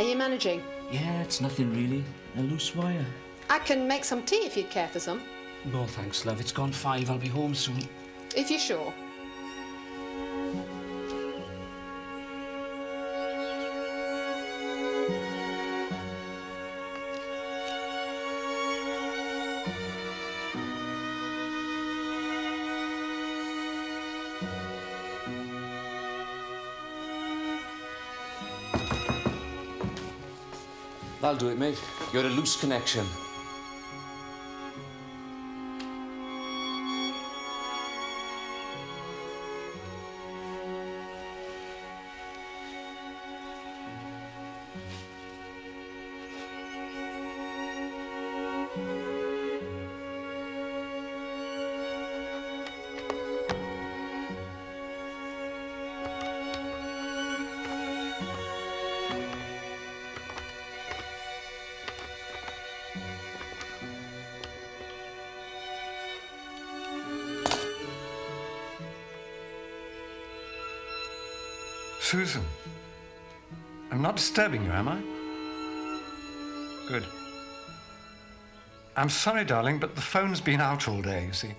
Are you managing? Yeah, it's nothing really. A loose wire. I can make some tea if you'd care for some. No, thanks, love. It's gone 5. I'll be home soon. If you're sure. That'll do it, mate. You're a loose connection. Susan, I'm not disturbing you, am I? Good. I'm sorry, darling, but the phone's been out all day, you see.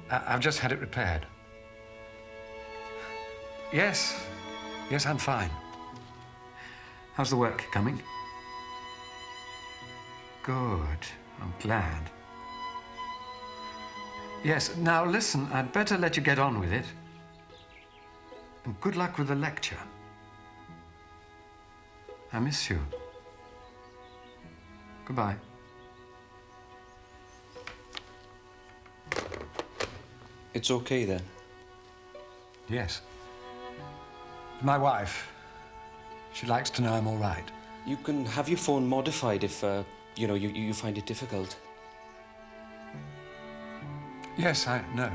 I've just had it repaired. Yes, I'm fine. How's the work coming? Good, I'm glad. Yes, now listen, I'd better let you get on with it. And good luck with the lecture. I miss you. Goodbye. It's okay, then? Yes. My wife. She likes to know I'm all right. You can have your phone modified if, you know, you find it difficult. Yes, I know.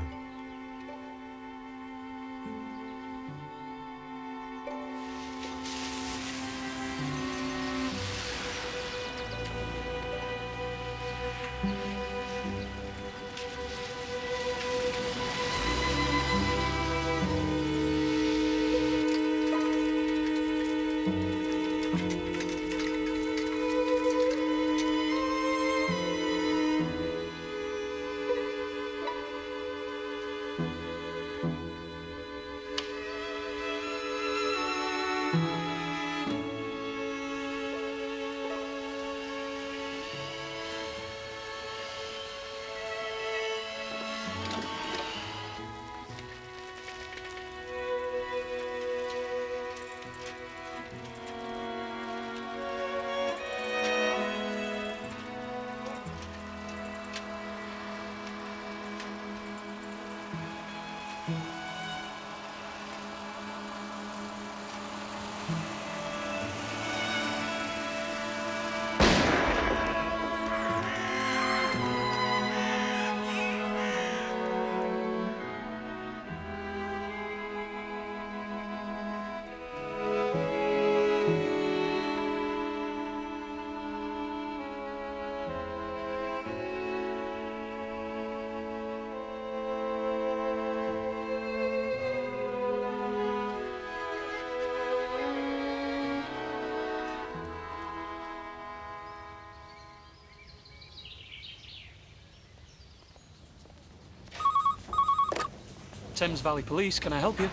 Thames Valley Police, can I help you?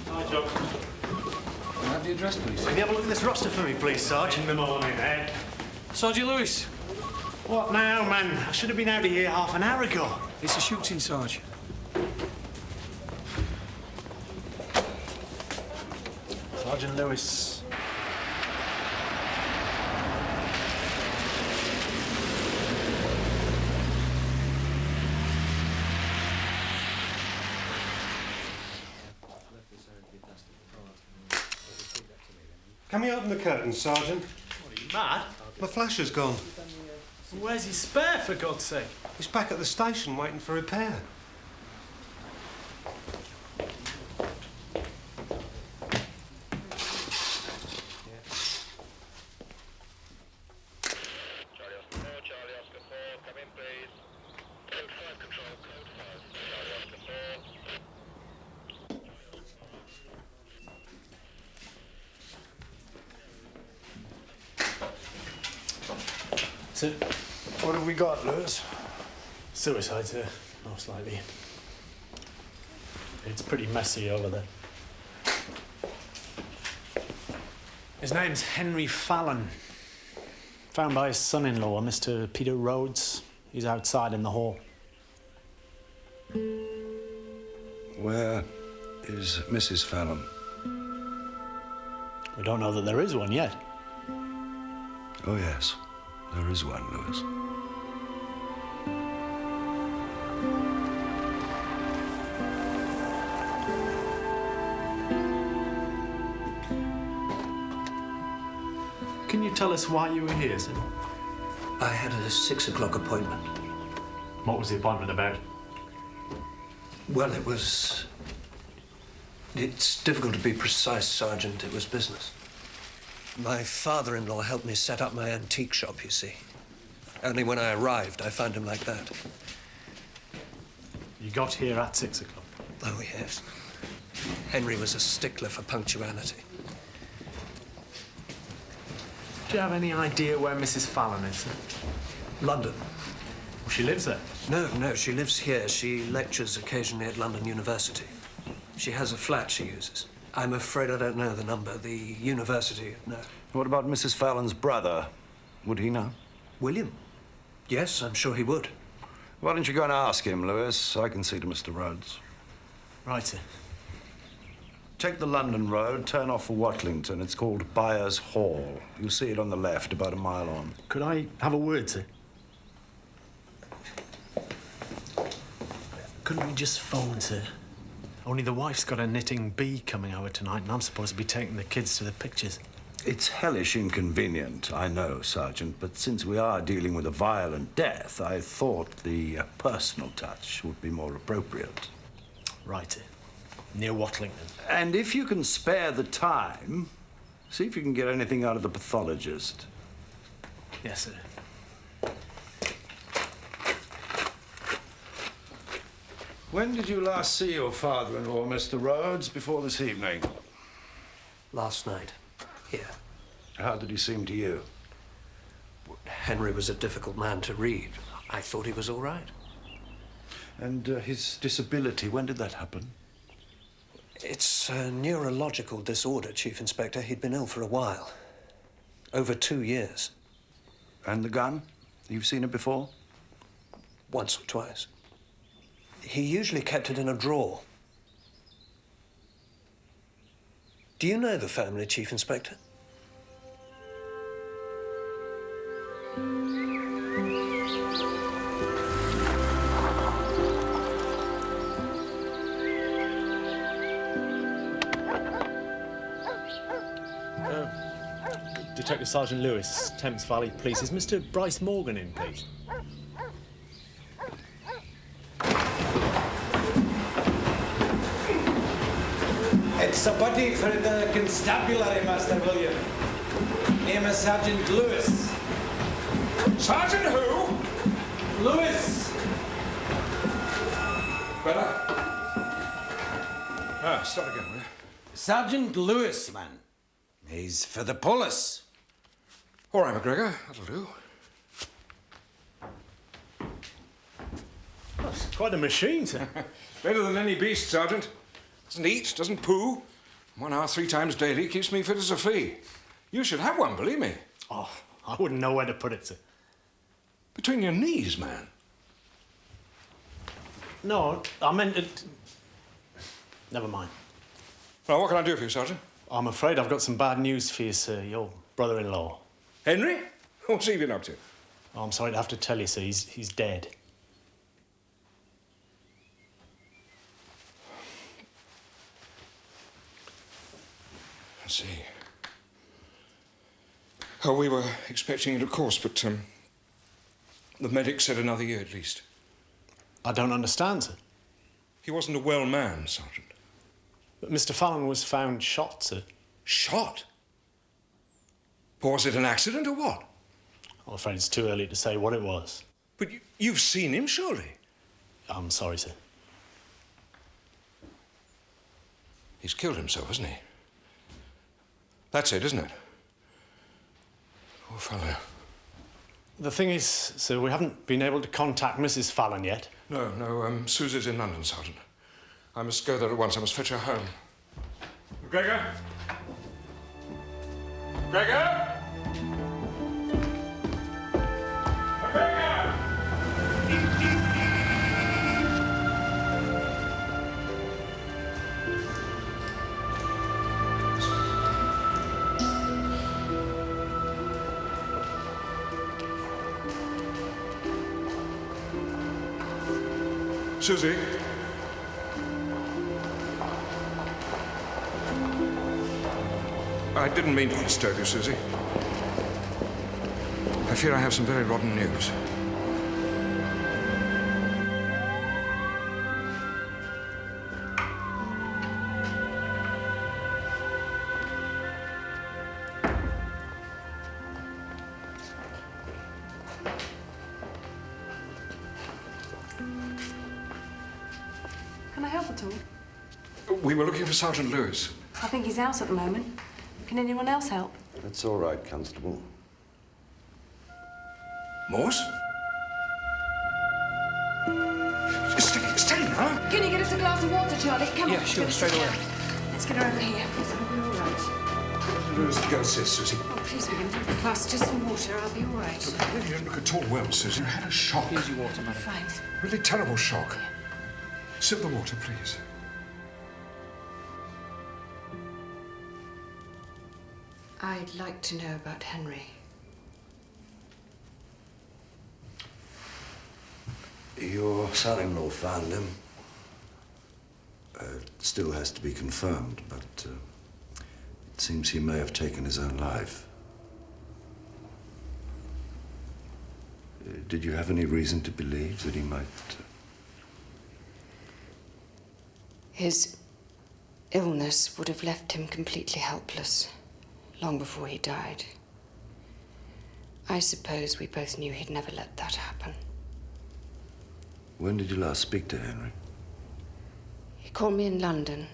Hi, John. Can I have the address, please? Can you have a look at this roster for me, please, Sarge? In the morning, eh? Sergeant Lewis. What now, man? I should have been out of here half an hour ago. It's a shooting, Sarge. Sergeant Lewis. Can we open the curtains, Sergeant? What, are you mad? My flasher's gone. Where's his spare, for God's sake? He's back at the station waiting for repair. sir. What have we got, Lewis? Suicide, sir, most likely. It's pretty messy over there. His name's Henry Pheloung. Found by his son-in-law, Mr. Peter Rhodes. He's outside in the hall. Where is Mrs. Pheloung? We don't know that there is one yet. Oh, yes. There is one, Lewis. Can you tell us why you were here, sir? I had a 6 o'clock appointment. What was the appointment about? Well, it's difficult to be precise, Sergeant. It was business. My father-in-law helped me set up my antique shop, you see. Only when I arrived, I found him like that. You got here at 6 o'clock? Oh, yes. Henry was a stickler for punctuality. Do you have any idea where Mrs. Pheloung is, sir? London. Well, she lives there. No, she lives here. She lectures occasionally at London University. She has a flat she uses. I'm afraid I don't know the number. The university, no. What about Mrs. Pheloung's brother? Would he know? William? Yes, I'm sure he would. Why don't you go and ask him, Lewis? I can see to Mr. Rhodes. Right, sir. Take the London road, turn off for Watlington. It's called Byers Hall. You'll see it on the left, about a mile on. Could I have a word, sir? Couldn't we just phone, sir? Only the wife's got a knitting bee coming over tonight, and I'm supposed to be taking the kids to the pictures. It's hellish inconvenient, I know, Sergeant, but since we are dealing with a violent death, I thought the personal touch would be more appropriate. Right, sir. Near Watlington. And if you can spare the time, see if you can get anything out of the pathologist. Yes, sir. When did you last see your father-in-law, Mr. Rhodes, before this evening? Last night, here. How did he seem to you? Henry was a difficult man to read. I thought he was all right. And his disability, when did that happen? It's a neurological disorder, Chief Inspector. He'd been ill for a while. Over 2 years. And the gun? You've seen it before? Once or twice. He usually kept it in a drawer. Do you know the family, Chief Inspector? Detective Sergeant Lewis, Thames Valley Police. Is Mr. Bryce Morgan in, please? It's a body for the constabulary, Master William. Name is Sergeant Lewis. Sergeant who? Lewis! Better. Start again, will you? Sergeant Lewis, man. He's for the police. All right, McGregor, that'll do. That's quite a machine, sir. Better than any beast, Sergeant. Doesn't eat, doesn't poo. 1 hour 3 times daily keeps me fit as a flea. You should have one, believe me. Oh, I wouldn't know where to put it, sir. Between your knees, man. No, I meant it... Never mind. Well, what can I do for you, Sergeant? I'm afraid I've got some bad news for you, sir. Your brother-in-law. Henry? What's he been up to? Oh, I'm sorry to have to tell you, sir. He's dead. I see. Oh, we were expecting it, of course, but the medic said another year at least. I don't understand, sir. He wasn't a well man, Sergeant. But Mr. Pheloung was found shot, sir. Shot? But was it an accident or what? I'm afraid it's too early to say what it was. But you've seen him, surely? I'm sorry, sir. He's killed himself, hasn't he? That's it, isn't it? Poor fellow. The thing is, sir, we haven't been able to contact Mrs. Pheloung yet. No, Susie's in London, Sergeant. I must go there at once. I must fetch her home. Gregor? Gregor? Gregor! Susie? I didn't mean to disturb you, Susie. I fear I have some very rotten news. Can I help at all? We were looking for Sergeant Lewis. I think he's out at the moment. Can anyone else help? That's all right, Constable. Morse? Steady now. Can you get us a glass of water, Charlie? Come on. Yeah, sure, straight away. Let's get her over here. I'll be all right. Lewis, the girl says, Susie. Oh, please, we're going to do it fast. Just some water. I'll be all right. You don't look at all well, Susie. You had a shock. Here's your water, madam. Fine. Really terrible shock. Sip the water, please. I'd like to know about Henry. Your son-in-law found him. It still has to be confirmed, but it seems he may have taken his own life. Did you have any reason to believe that he might... His illness would have left him completely helpless long before he died. I suppose we both knew he'd never let that happen. When did you last speak to Henry? He called me in London.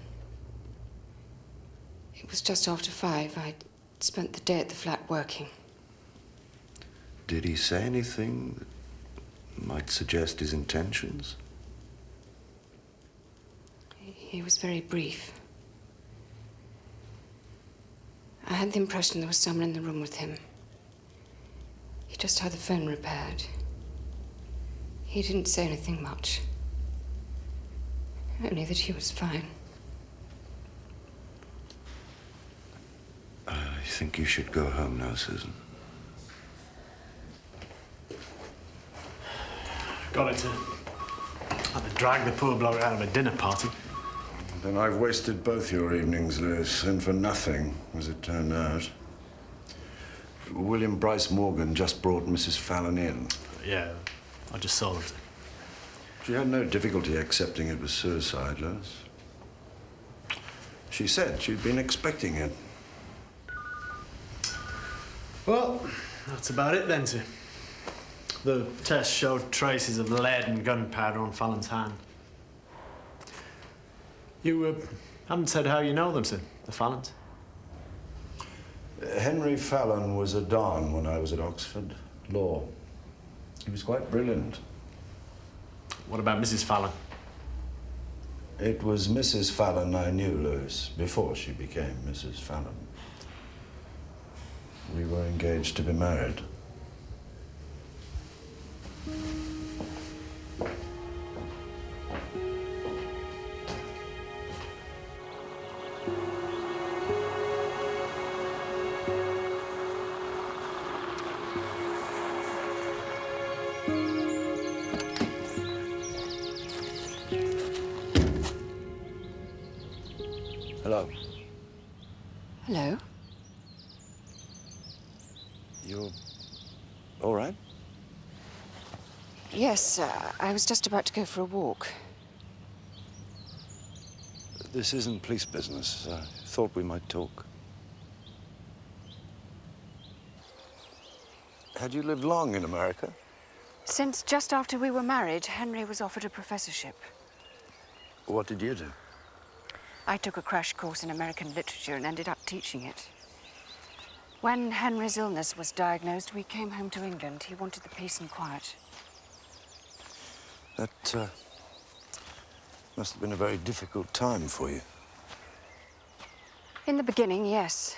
It was just after 5. I'd spent the day at the flat working. Did he say anything that might suggest his intentions? He was very brief. I had the impression there was someone in the room with him. He just had the phone repaired. He didn't say anything much. Only that he was fine. I think you should go home now, Susan. Got it, sir. Had to drag the poor bloke out of a dinner party. Then I've wasted both your evenings, Lewis, and for nothing, as it turned out. William Bryce Morgan just brought Mrs. Pheloung in. Yeah, I just saw them. She had no difficulty accepting it was suicide, Lewis. She said she'd been expecting it. Well, that's about it then, sir. The test showed traces of lead and gunpowder on Pheloung's hand. You haven't said how you know them, sir, the Pheloungs? Henry Pheloung was a Don when I was at Oxford. Law. He was quite brilliant. What about Mrs. Pheloung? It was Mrs. Pheloung I knew, Lewis, before she became Mrs. Pheloung. We were engaged to be married. Hello. Hello? You're all right? Yes, I was just about to go for a walk. This isn't police business. I thought we might talk. Had you lived long in America? Since just after we were married, Henry was offered a professorship. What did you do? I took a crash course in American literature and ended up teaching it. When Henry's illness was diagnosed, we came home to England. He wanted the peace and quiet. That must have been a very difficult time for you. In the beginning, yes.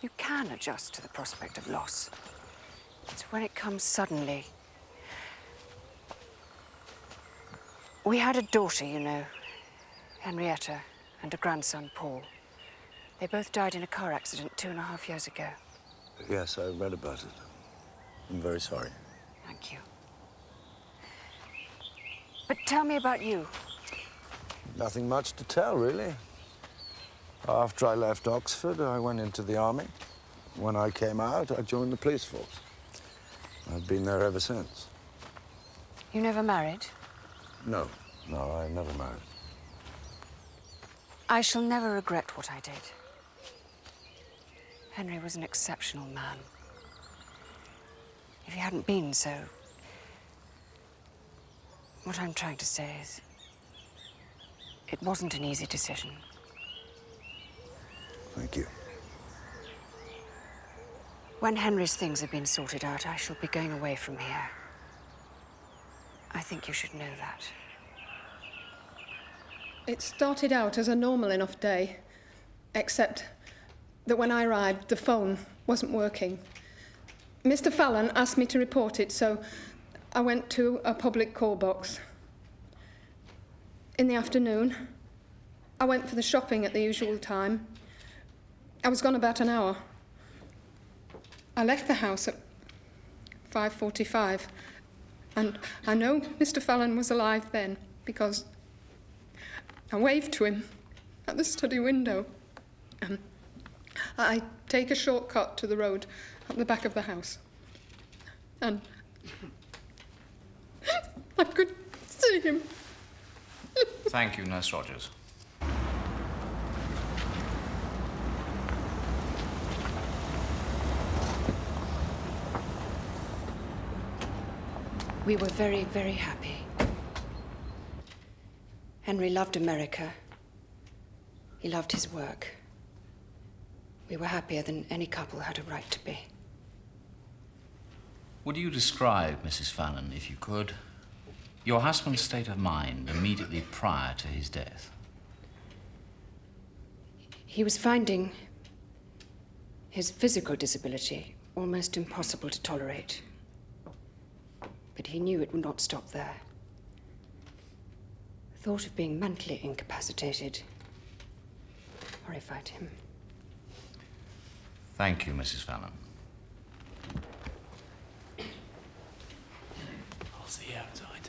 You can adjust to the prospect of loss. It's when it comes suddenly. We had a daughter, you know, Henrietta, and a grandson, Paul. They both died in a car accident 2.5 years ago. Yes, I read about it. I'm very sorry. Thank you. But tell me about you. Nothing much to tell, really. After I left Oxford, I went into the army. When I came out, I joined the police force. I've been there ever since. You never married? No, I never married. I shall never regret what I did. Henry was an exceptional man. If he hadn't been so... What I'm trying to say is... it wasn't an easy decision. Thank you. When Henry's things have been sorted out, I shall be going away from here. I think you should know that. It started out as a normal enough day, except that when I arrived, the phone wasn't working. Mr. Pheloung asked me to report it, so I went to a public call box. In the afternoon, I went for the shopping at the usual time. I was gone about an hour. I left the house at 5:45, and I know Mr. Pheloung was alive then because I waved to him at the study window. I take a shortcut to the road at the back of the house, and I could see him. Thank you, Nurse Rogers. We were very, very happy. Henry loved America. He loved his work. We were happier than any couple had a right to be. Would you describe, Mrs. Pheloung, if you could, your husband's state of mind immediately prior to his death? He was finding his physical disability almost impossible to tolerate. But he knew it would not stop there. The thought of being mentally incapacitated horrified him. Thank you, Mrs. Pheloung. I'll see you outside.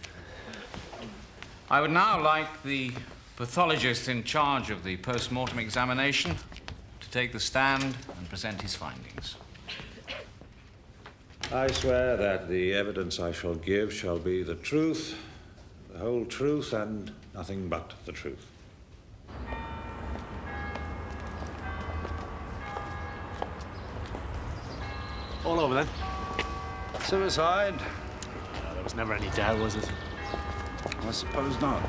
I would now like the pathologist in charge of the post-mortem examination to take the stand and present his findings. I swear that the evidence I shall give shall be the truth, the whole truth, and nothing but the truth. All over then? Suicide? There was never any doubt, was it? I suppose not.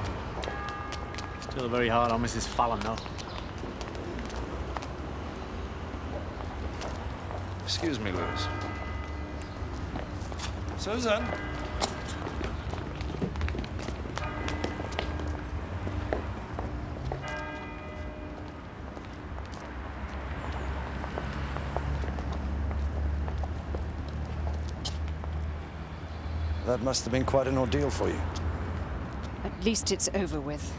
Still very hard on Mrs. Pheloung, though. Excuse me, Lewis. Susan? That must have been quite an ordeal for you. At least it's over with.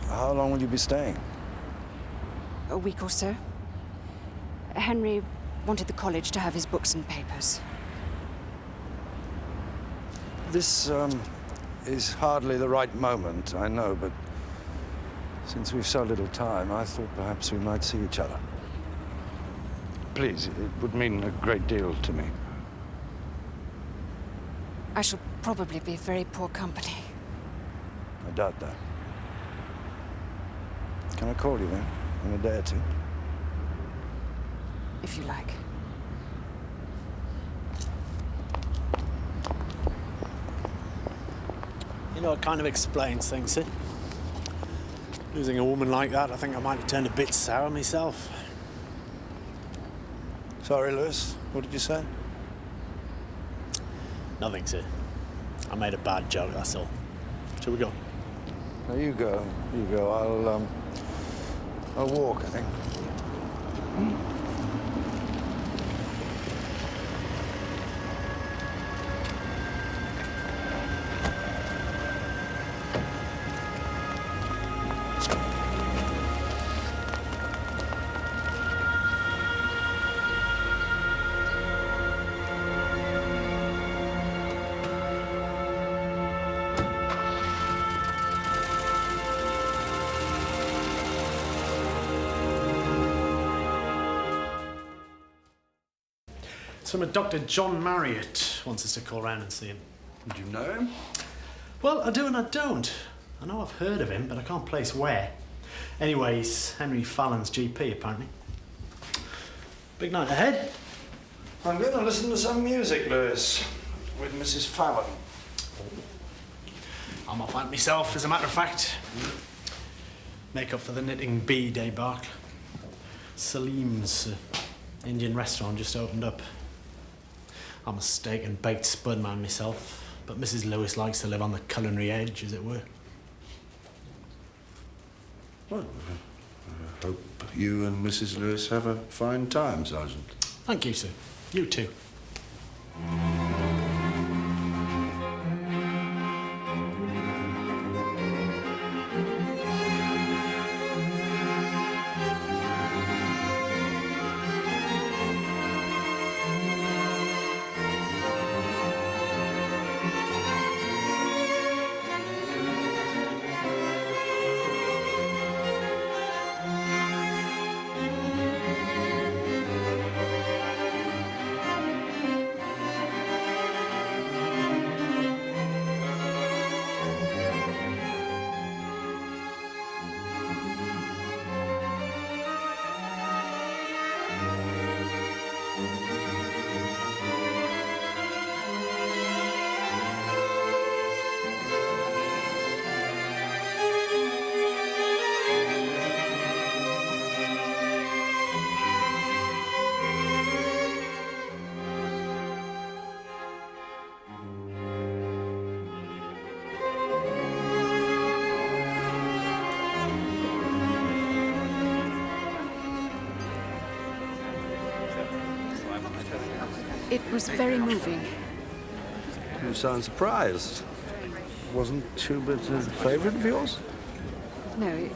How long will you be staying? A week or so. Henry wanted the college to have his books and papers. This, is hardly the right moment, I know, but since we've so little time, I thought perhaps we might see each other. Please, it would mean a great deal to me. I shall probably be very poor company. I doubt that. Can I call you then, in a day or two? If you like. You know, it kind of explains things, eh? Losing a woman like that, I think I might have turned a bit sour myself. Sorry, Lewis. What did you say? Nothing, sir. I made a bad joke, that's all. Shall we go? No, you go. You go. I'll walk, I think. Some Dr. John Marriott wants us to call round and see him. Do you know him? Well, I do and I don't. I know I've heard of him, but I can't place where. Anyway, he's Henry Fallon's GP, apparently. Big night ahead. I'm going to listen to some music, Lewis, with Mrs. Fallon. I'm off out myself, as a matter of fact. Make up for the knitting bee debacle. Salim's Indian restaurant just opened up. I'm a steak and baked spud man myself, but Mrs. Lewis likes to live on the culinary edge, as it were. Well, I hope you and Mrs. Lewis have a fine time, Sergeant. Thank you, sir. You too. It was very moving. You sound surprised. Wasn't Schubert a favourite of yours? No,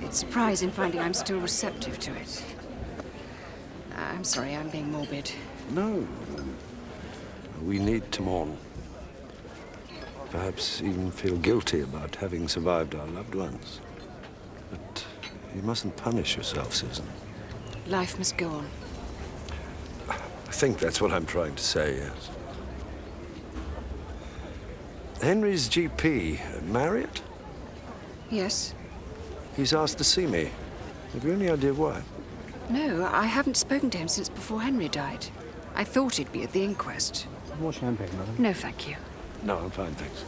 it's surprising finding I'm still receptive to it. I'm sorry, I'm being morbid. No. We need to mourn. Perhaps even feel guilty about having survived our loved ones. But you mustn't punish yourself, Susan. Life must go on. I think that's what I'm trying to say, yes. Henry's GP, Marriott? Yes? He's asked to see me. Have you any idea why? No, I haven't spoken to him since before Henry died. I thought he'd be at the inquest. More champagne, madam? No, thank you. No, I'm fine, thanks.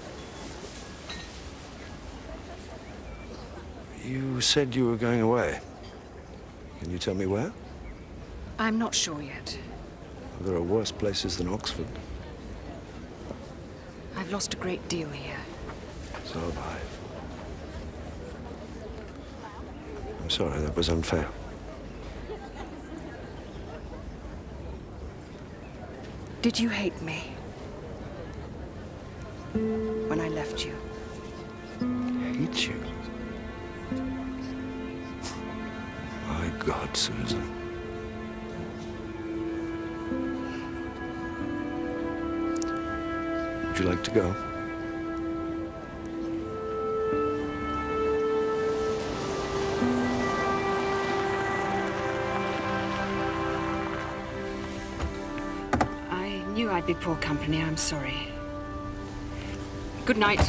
You said you were going away. Can you tell me where? I'm not sure yet. There are worse places than Oxford. I've lost a great deal here. So have I. I'm sorry, that was unfair. Did you hate me when I left you? Hate you? My God, Susan. Would you like to go? I knew I'd be poor company. I'm sorry. Good night.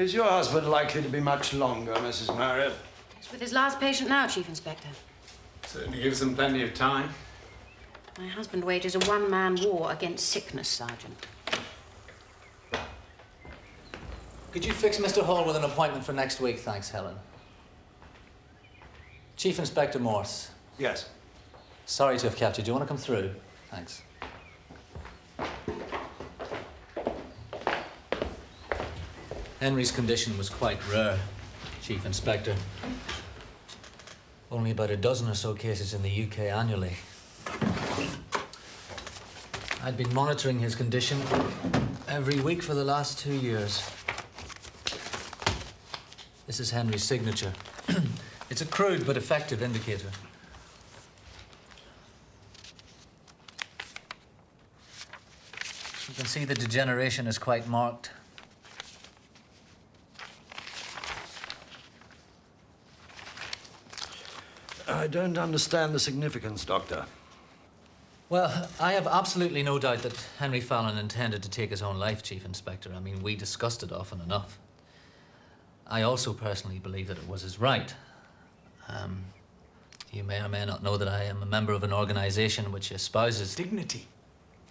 Is your husband likely to be much longer, Mrs. Marriott? He's with his last patient now, Chief Inspector. Certainly gives them plenty of time. My husband wages a one-man war against sickness, Sergeant. Could you fix Mr. Hall with an appointment for next week? Thanks, Helen. Chief Inspector Morse. Yes. Sorry to have kept you. Do you want to come through? Thanks. Henry's condition was quite rare, Chief Inspector. Only about a dozen or so cases in the UK annually. I'd been monitoring his condition every week for the last 2 years. This is Henry's signature. It's a crude but effective indicator. You can see the degeneration is quite marked. I don't understand the significance, Doctor. Well, I have absolutely no doubt that Henry Pheloung intended to take his own life, Chief Inspector. I mean, we discussed it often enough. I also personally believe that it was his right. You may or may not know that I am a member of an organisation which espouses... Dignity?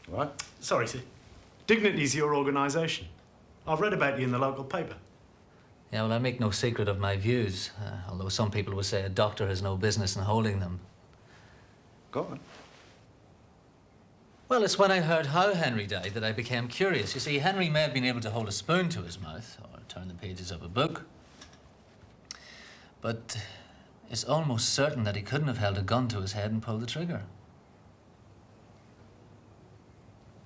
What? Sorry, sir. Dignity's your organisation. I've read about you in the local paper. Yeah, well, I make no secret of my views, although some people would say a doctor has no business in holding them. Go on. Well, it's when I heard how Henry died that I became curious. You see, Henry may have been able to hold a spoon to his mouth or turn the pages of a book, but it's almost certain that he couldn't have held a gun to his head and pulled the trigger.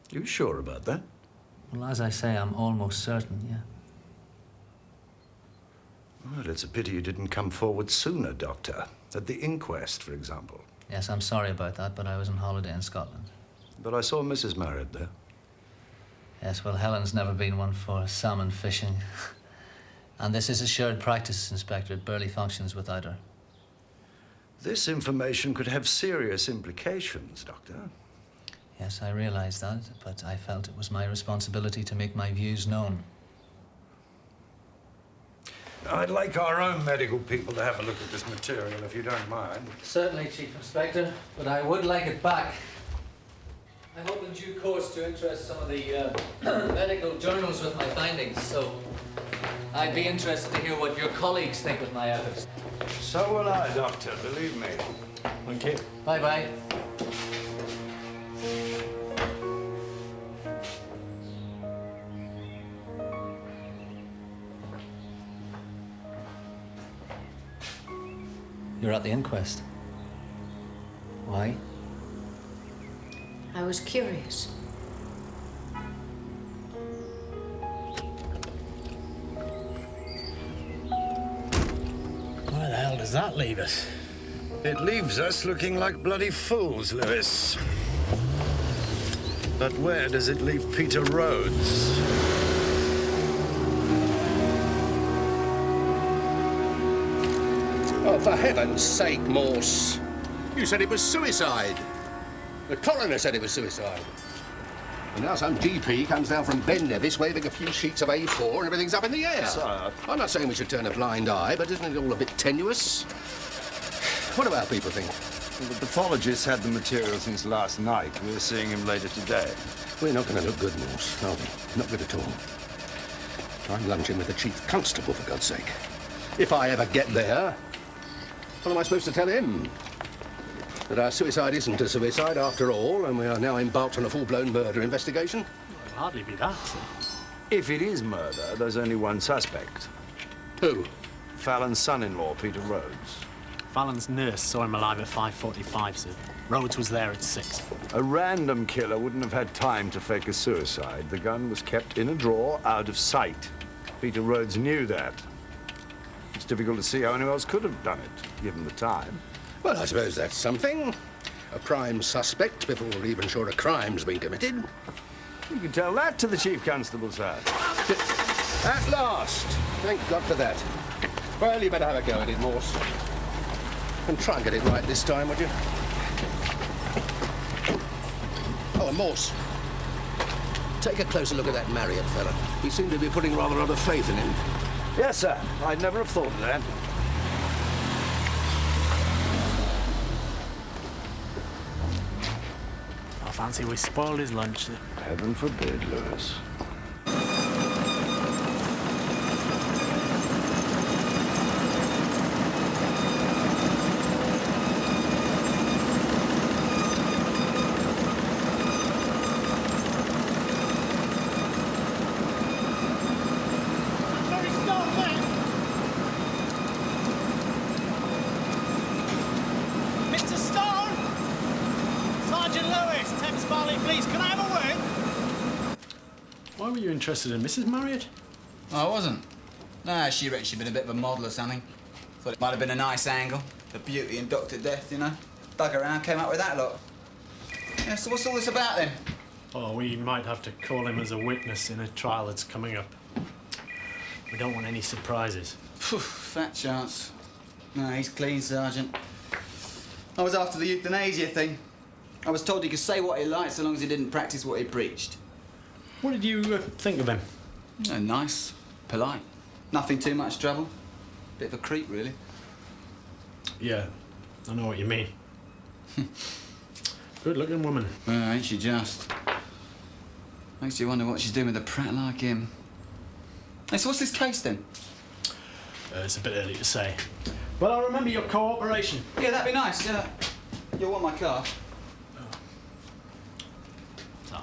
You sure about that? Well, as I say, I'm almost certain, yeah. Well, it's a pity you didn't come forward sooner, Doctor. At the inquest, for example. Yes, I'm sorry about that, but I was on holiday in Scotland. But I saw Mrs. Marriott there. Yes, well, Helen's never been one for salmon fishing. And this is a shared practice, Inspector. It barely functions without her. This information could have serious implications, Doctor. Yes, I realise that, but I felt it was my responsibility to make my views known. I'd like our own medical people to have a look at this material, if you don't mind. Certainly, Chief Inspector, but I would like it back. I hope in due course to interest some of the medical journals with my findings, so I'd be interested to hear what your colleagues think of my efforts. So will I, Doctor, believe me. Thank you. Bye-bye. You're at the inquest. Why? I was curious. Where the hell does that leave us? It leaves us looking like bloody fools, Lewis. But where does it leave Peter Rhodes? Oh, for heaven's sake, Morse. You said it was suicide. The coroner said it was suicide. And now some GP comes down from Ben Nevis waving a few sheets of A4 and everything's up in the air. Sir. I'm not saying we should turn a blind eye, but isn't it all a bit tenuous? What do our people think? Well, the pathologist had the material since last night. We're seeing him later today. We're not going to look good, Morse, are we? Not good at all. I'm lunching with the chief constable, for God's sake. If I ever get there, what am I supposed to tell him? That our suicide isn't a suicide after all, and we are now embarked on a full-blown murder investigation? Well, it'll hardly be that. If it is murder, there's only one suspect. Who? Fallon's son-in-law, Peter Rhodes. Fallon's nurse saw him alive at 5:45, sir. Rhodes was there at 6. A random killer wouldn't have had time to fake a suicide. The gun was kept in a drawer, out of sight. Peter Rhodes knew that. It's difficult to see how anyone else could have done it, given the time. Well, I suppose that's something. A prime suspect before we're even sure a crime's been committed. You can tell that to the Chief Constable, sir. At last! Thank God for that. Well, you better have a go at it, Morse. And try and get it right this time, would you? Oh, and Morse, take a closer look at that Marriott fella. He seemed to be putting rather a lot of faith in him. Yes, sir. I'd never have thought of that. I fancy we spoiled his lunch, sir. Heaven forbid, Lewis. Mr. Stone! Sergeant Lewis, Thames Valley Police, can I have a word? Why were you interested in Mrs. Marriott? I wasn't. Nah, she reckoned she'd been a bit of a model or something. Thought it might have been a nice angle. The beauty and Dr. Death, you know. Dug around, came up with that lot. Yeah, so what's all this about then? Oh, we might have to call him as a witness in a trial that's coming up. We don't want any surprises. Phew, fat chance. No, he's clean, Sergeant. I was after the euthanasia thing. I was told he could say what he liked so long as he didn't practice what he preached. What did you think of him? Nice, polite. Nothing too much trouble. Bit of a creep, really. Yeah, I know what you mean. Good-looking woman. Ain't she just? Makes you wonder what she's doing with a prat like him. Hey, so what's this case, then? It's a bit early to say. Well, I'll remember your cooperation. Yeah, that'd be nice, yeah. You'll want my car. So.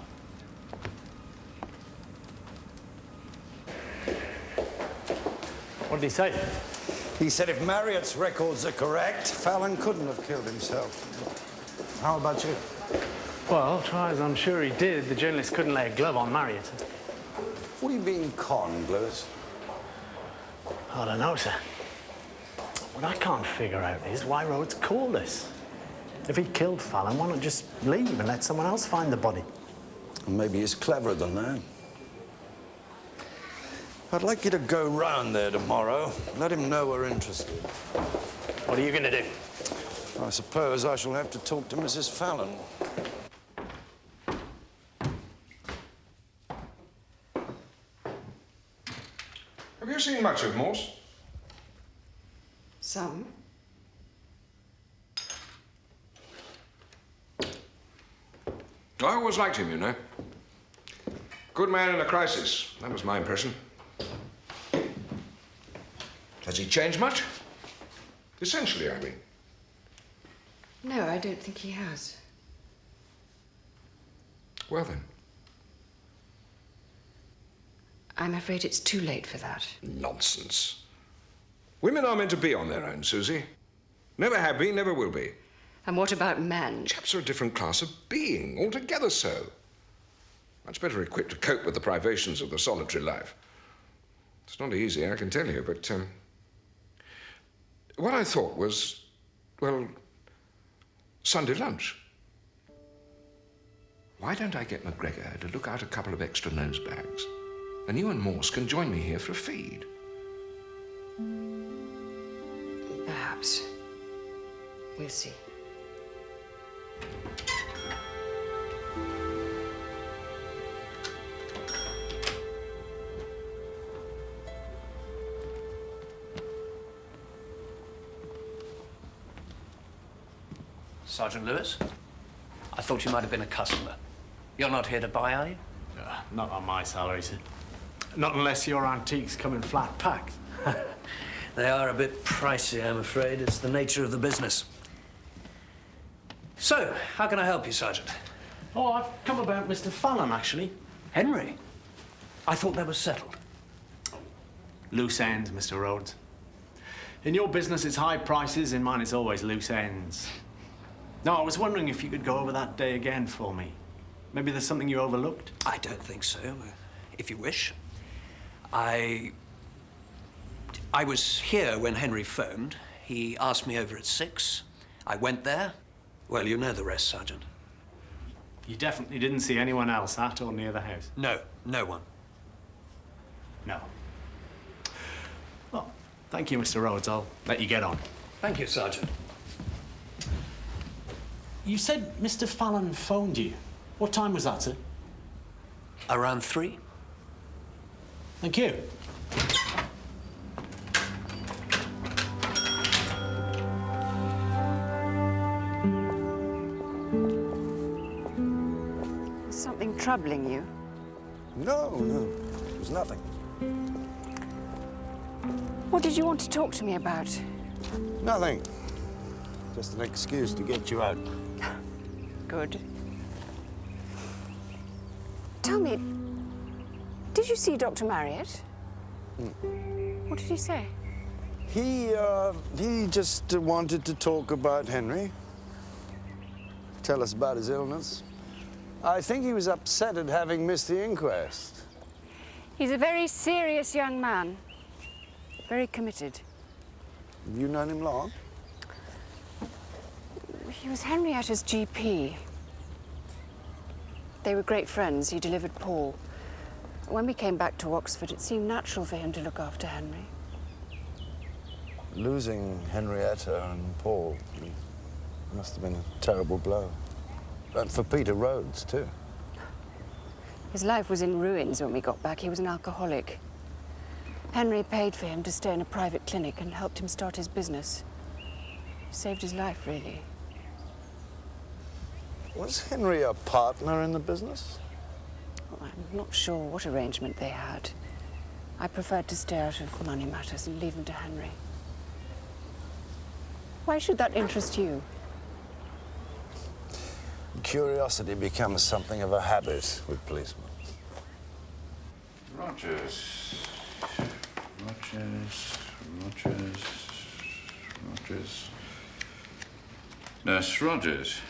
What did he say? He said if Marriott's records are correct, Pheloung couldn't have killed himself. How about you? Well, try as I'm sure he did, the journalist couldn't lay a glove on Marriott. What are you being conned, Lewis? I don't know, sir. What I can't figure out is why Rhodes called us. If he killed Pheloung, why not just leave and let someone else find the body? Maybe he's cleverer than that. I'd like you to go round there tomorrow. Let him know we're interested. What are you going to do? I suppose I shall have to talk to Mrs. Pheloung. Have you seen much of Morse? Some. I always liked him, you know. Good man in a crisis. That was my impression. Has he changed much? Essentially, I mean. No, I don't think he has. Well, then. I'm afraid it's too late for that. Nonsense. Women are meant to be on their own, Susie. Never have been, never will be. And what about men? Chaps are a different class of being, altogether so. Much better equipped to cope with the privations of the solitary life. It's not easy, I can tell you, but what I thought was, well, Sunday lunch. Why don't I get McGregor to look out a couple of extra nose bags, and you and Morse can join me here for a feed? Perhaps. We'll see. Sergeant Lewis? I thought you might have been a customer. You're not here to buy, are you? Not on my salary, sir. Not unless your antiques come in flat packed. They are a bit pricey, I'm afraid. It's the nature of the business. So, how can I help you, Sergeant? Oh, I've come about Mr. Pheloung, actually. Henry? I thought that was settled. Loose ends, Mr. Rhodes. In your business, it's high prices. In mine, it's always loose ends. No, I was wondering if you could go over that day again for me. Maybe there's something you overlooked? I don't think so, if you wish. I was here when Henry phoned. He asked me over at 6. I went there. Well, you know the rest, Sergeant. You definitely didn't see anyone else at or near the house? No, no one. No. Well, thank you, Mr. Rhodes. I'll let you get on. Thank you, Sergeant. You said Mr. Pheloung phoned you. What time was that, sir? Around 3. Thank you. troubling you? No, no, it was nothing. What did you want to talk to me about? Nothing. Just an excuse to get you out. Good. Tell me, did you see Dr. Marriott? What did he say? He just wanted to talk about Henry. Tell us about his illness. I think he was upset at having missed the inquest. He's a very serious young man. Very committed. Have you known him long? He was Henrietta's GP. They were great friends. He delivered Paul. When we came back to Oxford, it seemed natural for him to look after Henry. Losing Henrietta and Paul must have been a terrible blow. And for Peter Rhodes, too. His life was in ruins when we got back. He was an alcoholic. Henry paid for him to stay in a private clinic and helped him start his business. He saved his life, really. Was Henry a partner in the business? Well, I'm not sure what arrangement they had. I preferred to stay out of money matters and leave him to Henry. Why should that interest you? Curiosity becomes something of a habit with policemen. Rogers. Nurse Rogers.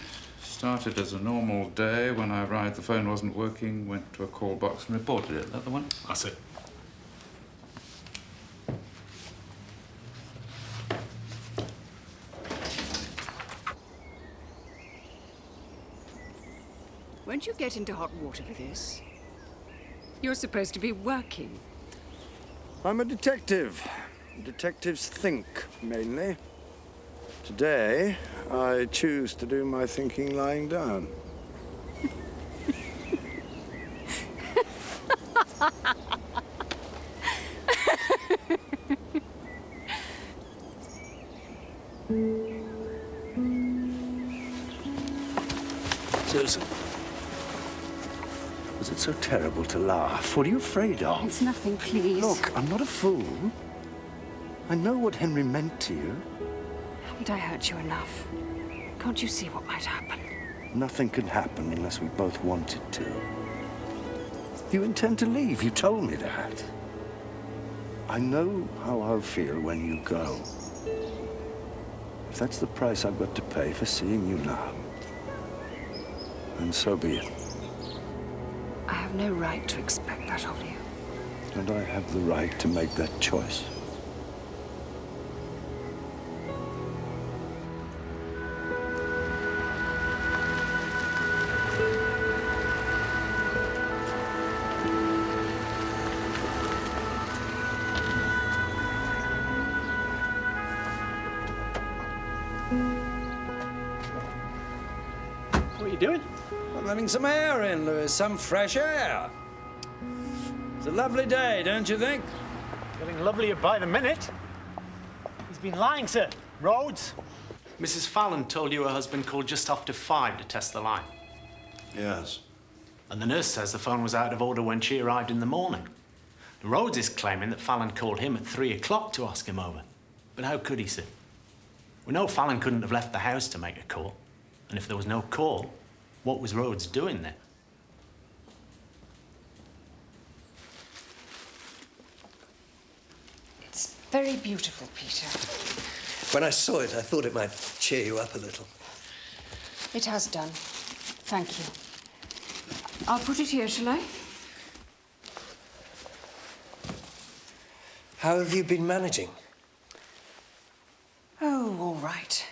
Started as a normal day. When I arrived, the phone wasn't working. Went to a call box and reported it. Is that the one? That's it. Won't you get into hot water for this? You're supposed to be working. I'm a detective. Detectives think, mainly. Today, I choose to do my thinking lying down. Susan, was it so terrible to laugh? What are you afraid of? It's nothing, please. Look, I'm not a fool. I know what Henry meant to you. Haven't I hurt you enough? Can't you see what might happen? Nothing can happen unless we both want it to. You intend to leave. You told me that. I know how I'll feel when you go. If that's the price I've got to pay for seeing you now, then so be it. I have no right to expect that of you. And I have the right to make that choice. What are you doing? I'm letting some air in, Lewis. Some fresh air. It's a lovely day, don't you think? Getting lovelier by the minute. He's been lying, sir. Rhodes. Mrs. Fallon told you her husband called just after 5 to test the line. Yes. And the nurse says the phone was out of order when she arrived in the morning. Rhodes is claiming that Fallon called him at 3 o'clock to ask him over. But how could he, sir? We know Fallon couldn't have left the house to make a call. And if there was no call, what was Rhodes doing there? It's very beautiful, Peter. When I saw it, I thought it might cheer you up a little. It has done. Thank you. I'll put it here, shall I? How have you been managing? Oh, all right.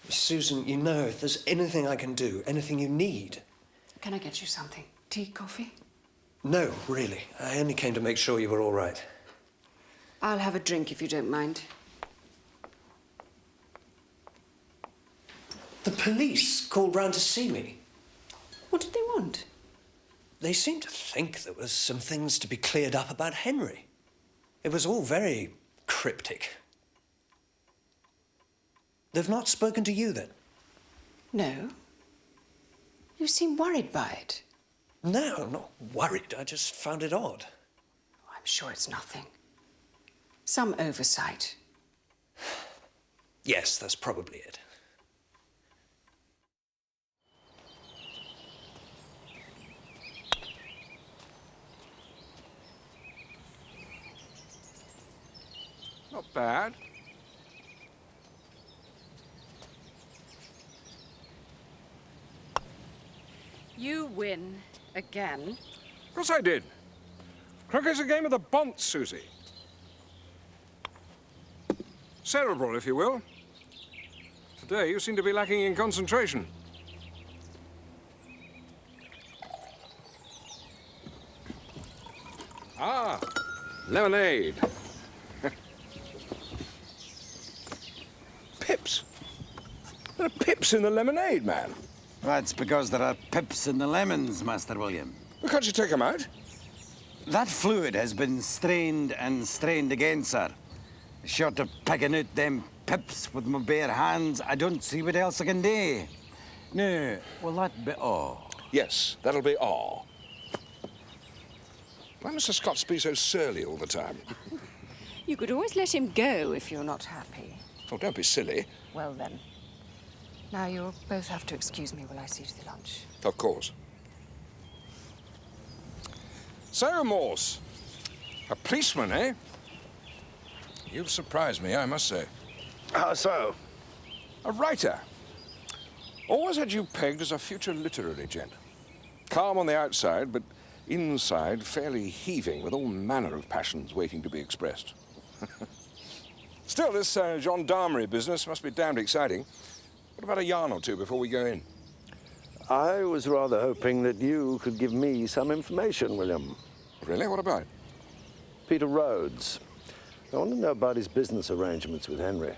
Susan, you know, if there's anything I can do, anything you need... Can I get you something? Tea, coffee? No, really. I only came to make sure you were all right. I'll have a drink if you don't mind. The police called round to see me. What did they want? They seemed to think there was some things to be cleared up about Henry. It was all very cryptic. They've not spoken to you, then? No. You seem worried by it. No, I'm not worried. I just found it odd. I'm sure it's nothing. Some oversight. Yes, that's probably it. Not bad. You win again. Of course I did. Croquet's a game of the bonds, Susie. Cerebral, if you will. Today, you seem to be lacking in concentration. Ah, lemonade. Pips. There are pips in the lemonade, man. That's because there are pips in the lemons, Master William. Well, can't you take them out? That fluid has been strained and strained again, sir. Short of picking out them pips with my bare hands, I don't see what else I can do. No, will that be all? Yes, that'll be all. Why must the Scots be so surly all the time? You could always let him go if you're not happy. Oh, don't be silly. Well, then. Now you'll both have to excuse me while I see to the lunch. Of course. So, Morse, a policeman, eh? You've surprised me, I must say. How so? A writer. Always had you pegged as a future literary gent. Calm on the outside, but inside fairly heaving with all manner of passions waiting to be expressed. Still, this gendarmerie business must be damned exciting. What about a yarn or two before we go in? I was rather hoping that you could give me some information, William. Really? What about? Peter Rhodes. I want to know about his business arrangements with Henry.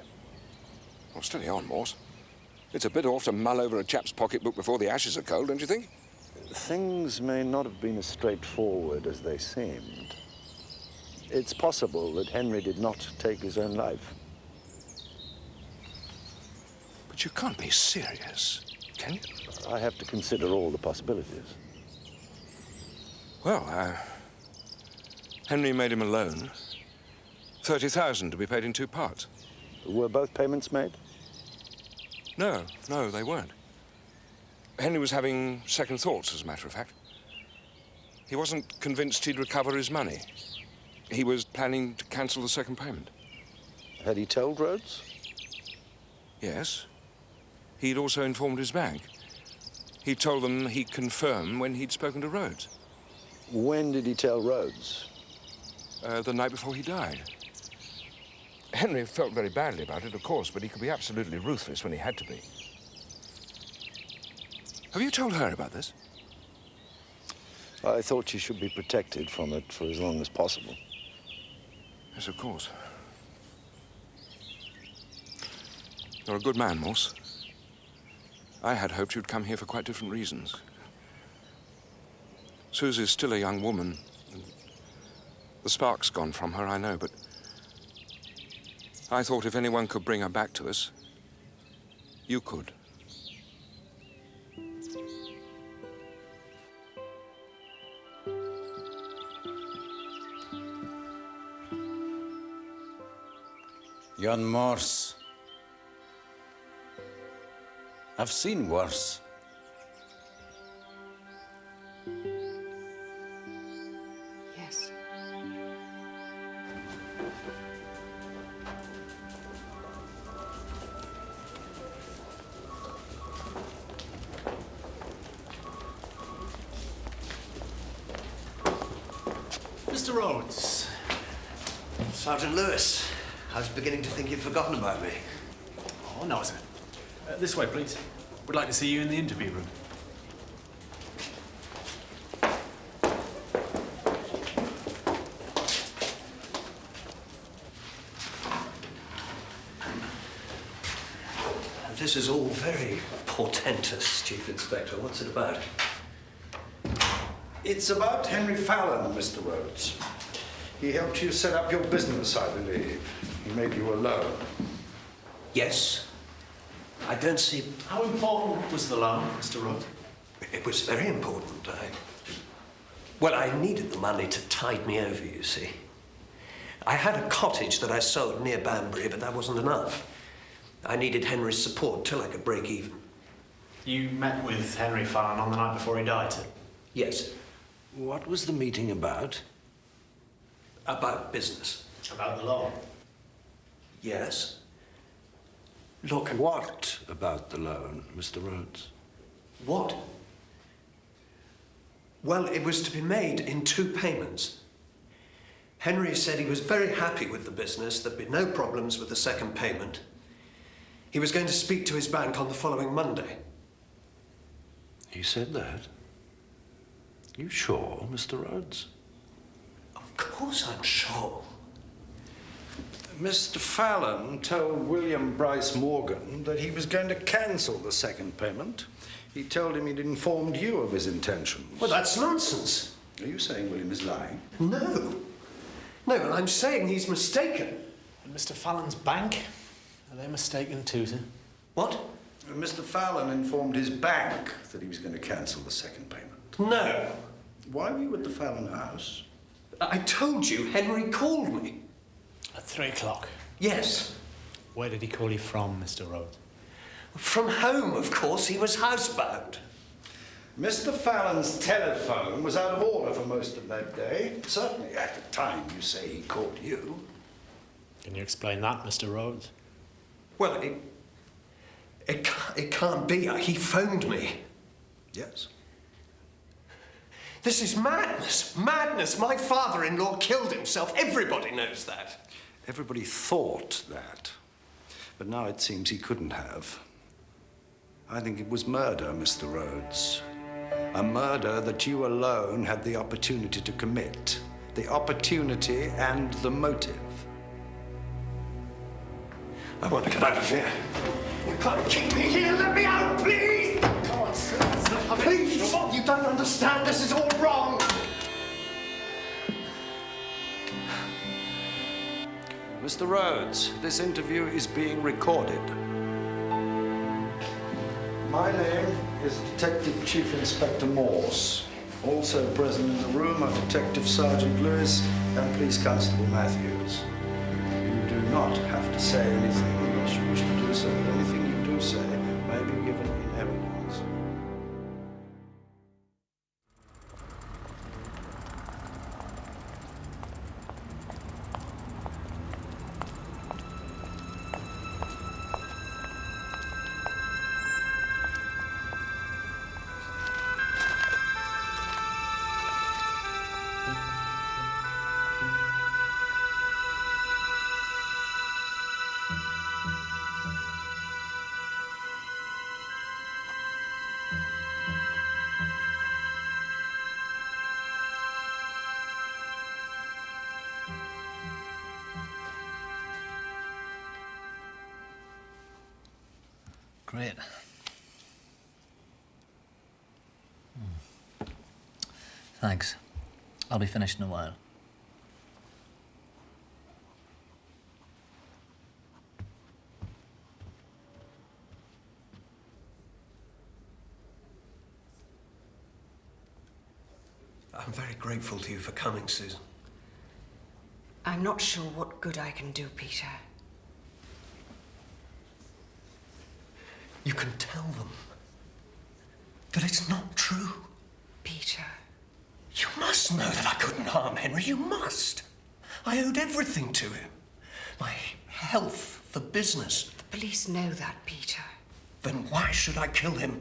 Well, steady on, Morse. It's a bit off to mull over a chap's pocketbook before the ashes are cold, don't you think? Things may not have been as straightforward as they seemed. It's possible that Henry did not take his own life. But you can't be serious, can you? I have to consider all the possibilities. Well, Henry made him a loan. 30,000 to be paid in 2 parts. Were both payments made? No, they weren't. Henry was having second thoughts, as a matter of fact. He wasn't convinced he'd recover his money. He was planning to cancel the second payment. Had he told Rhodes? Yes. He'd also informed his bank. He told them he'd confirm when he'd spoken to Rhodes. When did he tell Rhodes? The night before he died. Henry felt very badly about it, of course, but he could be absolutely ruthless when he had to be. Have you told her about this? I thought she should be protected from it for as long as possible. Yes, of course. You're a good man, Morse. I had hoped you'd come here for quite different reasons. Susie's still a young woman. The spark's gone from her, I know, but I thought if anyone could bring her back to us, you could. John Morse. I've seen worse. Yes. Mr. Rhodes. Sergeant Lewis, I was beginning to think you'd forgotten about me. Oh, no, sir. This way, please. We'd like to see you in the interview room. This is all very portentous, Chief Inspector. What's it about? It's about Henry Pheloung, Mr. Rhodes. He helped you set up your business, I believe. He made you a loan. Yes. I don't see... How important was the loan, Mr. Rhodes? It was very important. Well, I needed the money to tide me over, you see. I had a cottage that I sold near Banbury, but that wasn't enough. I needed Henry's support till I could break even. You met with Henry Pheloung on the night before he died, sir? Yes. What was the meeting about? About business. About the law? Yes. Look, what about the loan, Mr. Rhodes? What? Well, it was to be made in 2 payments. Henry said he was very happy with the business, there'd be no problems with the second payment. He was going to speak to his bank on the following Monday. He said that? You sure, Mr. Rhodes? Of course I'm sure. Mr. Pheloung told William Bryce Morgan that he was going to cancel the second payment. He told him he'd informed you of his intentions. Well, that's nonsense. Are you saying William is lying? No. No, I'm saying he's mistaken. And Mr. Pheloung's bank? Are they mistaken too, sir? What? Mr. Pheloung informed his bank that he was going to cancel the second payment. No. Why were you at the Pheloung house? I told you, Henry called me. At 3 o'clock? Yes. Where did he call you from, Mr. Rhodes? From home, of course. He was housebound. Mr. Pheloung's telephone was out of order for most of that day. Certainly at the time you say he called you. Can you explain that, Mr. Rhodes? Well, it can't be. He phoned me. Yes. This is madness. Madness. My father-in-law killed himself. Everybody knows that. Everybody thought that. But now it seems he couldn't have. I think it was murder, Mr. Rhodes. A murder that you alone had the opportunity to commit. The opportunity and the motive. I want to get out of here. You can't keep me here. Let me out, please. Come on, sir. Please. You don't understand. This is all wrong. Mr. Rhodes, this interview is being recorded. My name is Detective Chief Inspector Morse. Also present in the room are Detective Sergeant Lewis and Police Constable Matthews. You do not have to say anything unless you wish to do so. Anything you do say may be given in evidence. Great. Thanks. I'll be finished in a while. I'm very grateful to you for coming, Susan. I'm not sure what good I can do, Peter. You can tell them that it's not true. Peter. You must know that I couldn't harm Henry. You must. I owed everything to him. My health, the business. The police know that, Peter. Then why should I kill him?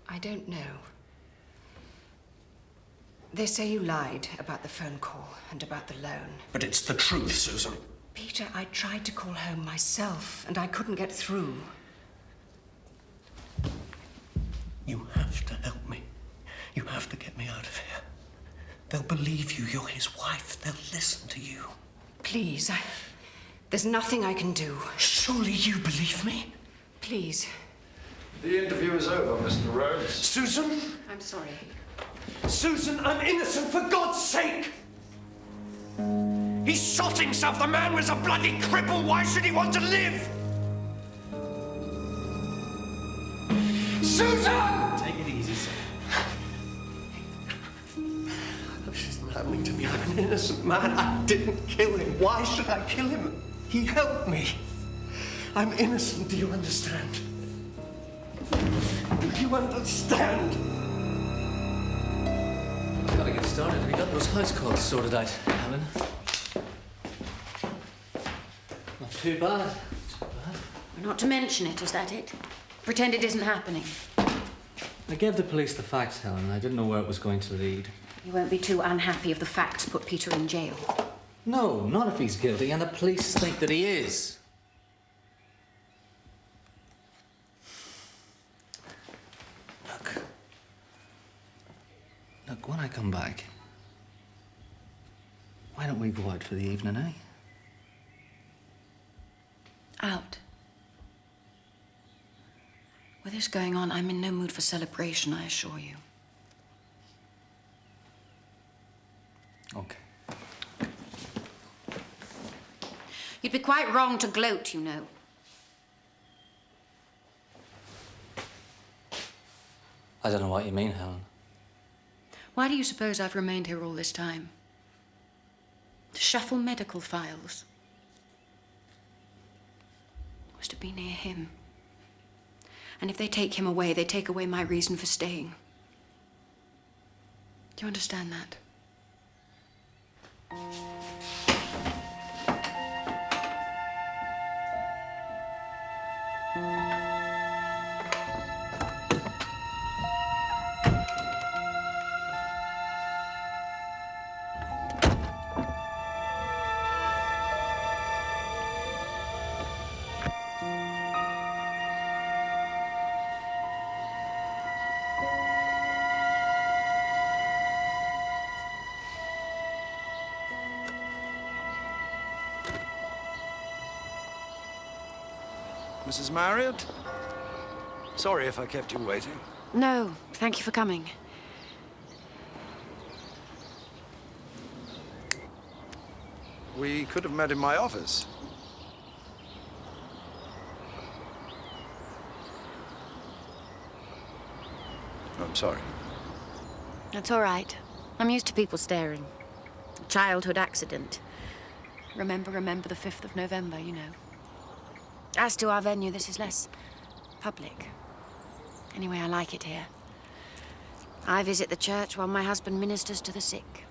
I don't know. They say you lied about the phone call and about the loan. But it's the truth, Susan. Peter, I tried to call home myself, and I couldn't get through. You have to help me. You have to get me out of here. They'll believe you. You're his wife. They'll listen to you. Please, there's nothing I can do. Surely you believe me? Please. The interview is over, Mr. Rhodes. Susan? I'm sorry. Susan, I'm innocent, for God's sake! He shot himself. The man was a bloody cripple. Why should he want to live? Susan! Take it easy, sir. an innocent man. I didn't kill him. Why should I kill him? He helped me. I'm innocent, do you understand? Do you understand? I've got to get started. Have you got those house calls sorted out, Helen? Not too bad. Not to mention it, is that it? Pretend it isn't happening. I gave the police the facts, Helen. I didn't know where it was going to lead. You won't be too unhappy if the facts put Peter in jail. No, not if he's guilty, and the police think that he is. Look, when I come back, why don't we go out for the evening, eh? Out. With this going on, I'm in no mood for celebration, I assure you. Okay. You'd be quite wrong to gloat, you know. I don't know what you mean, Helen. Why do you suppose I've remained here all this time? To shuffle medical files. I was to be near him. And if they take him away, they take away my reason for staying. Do you understand that? Mrs. Marriott? Sorry if I kept you waiting. No, thank you for coming. We could have met in my office. I'm sorry. That's all right. I'm used to people staring. A childhood accident. Remember the 5th of November, you know. As to our venue, this is less public. Anyway, I like it here. I visit the church while my husband ministers to the sick.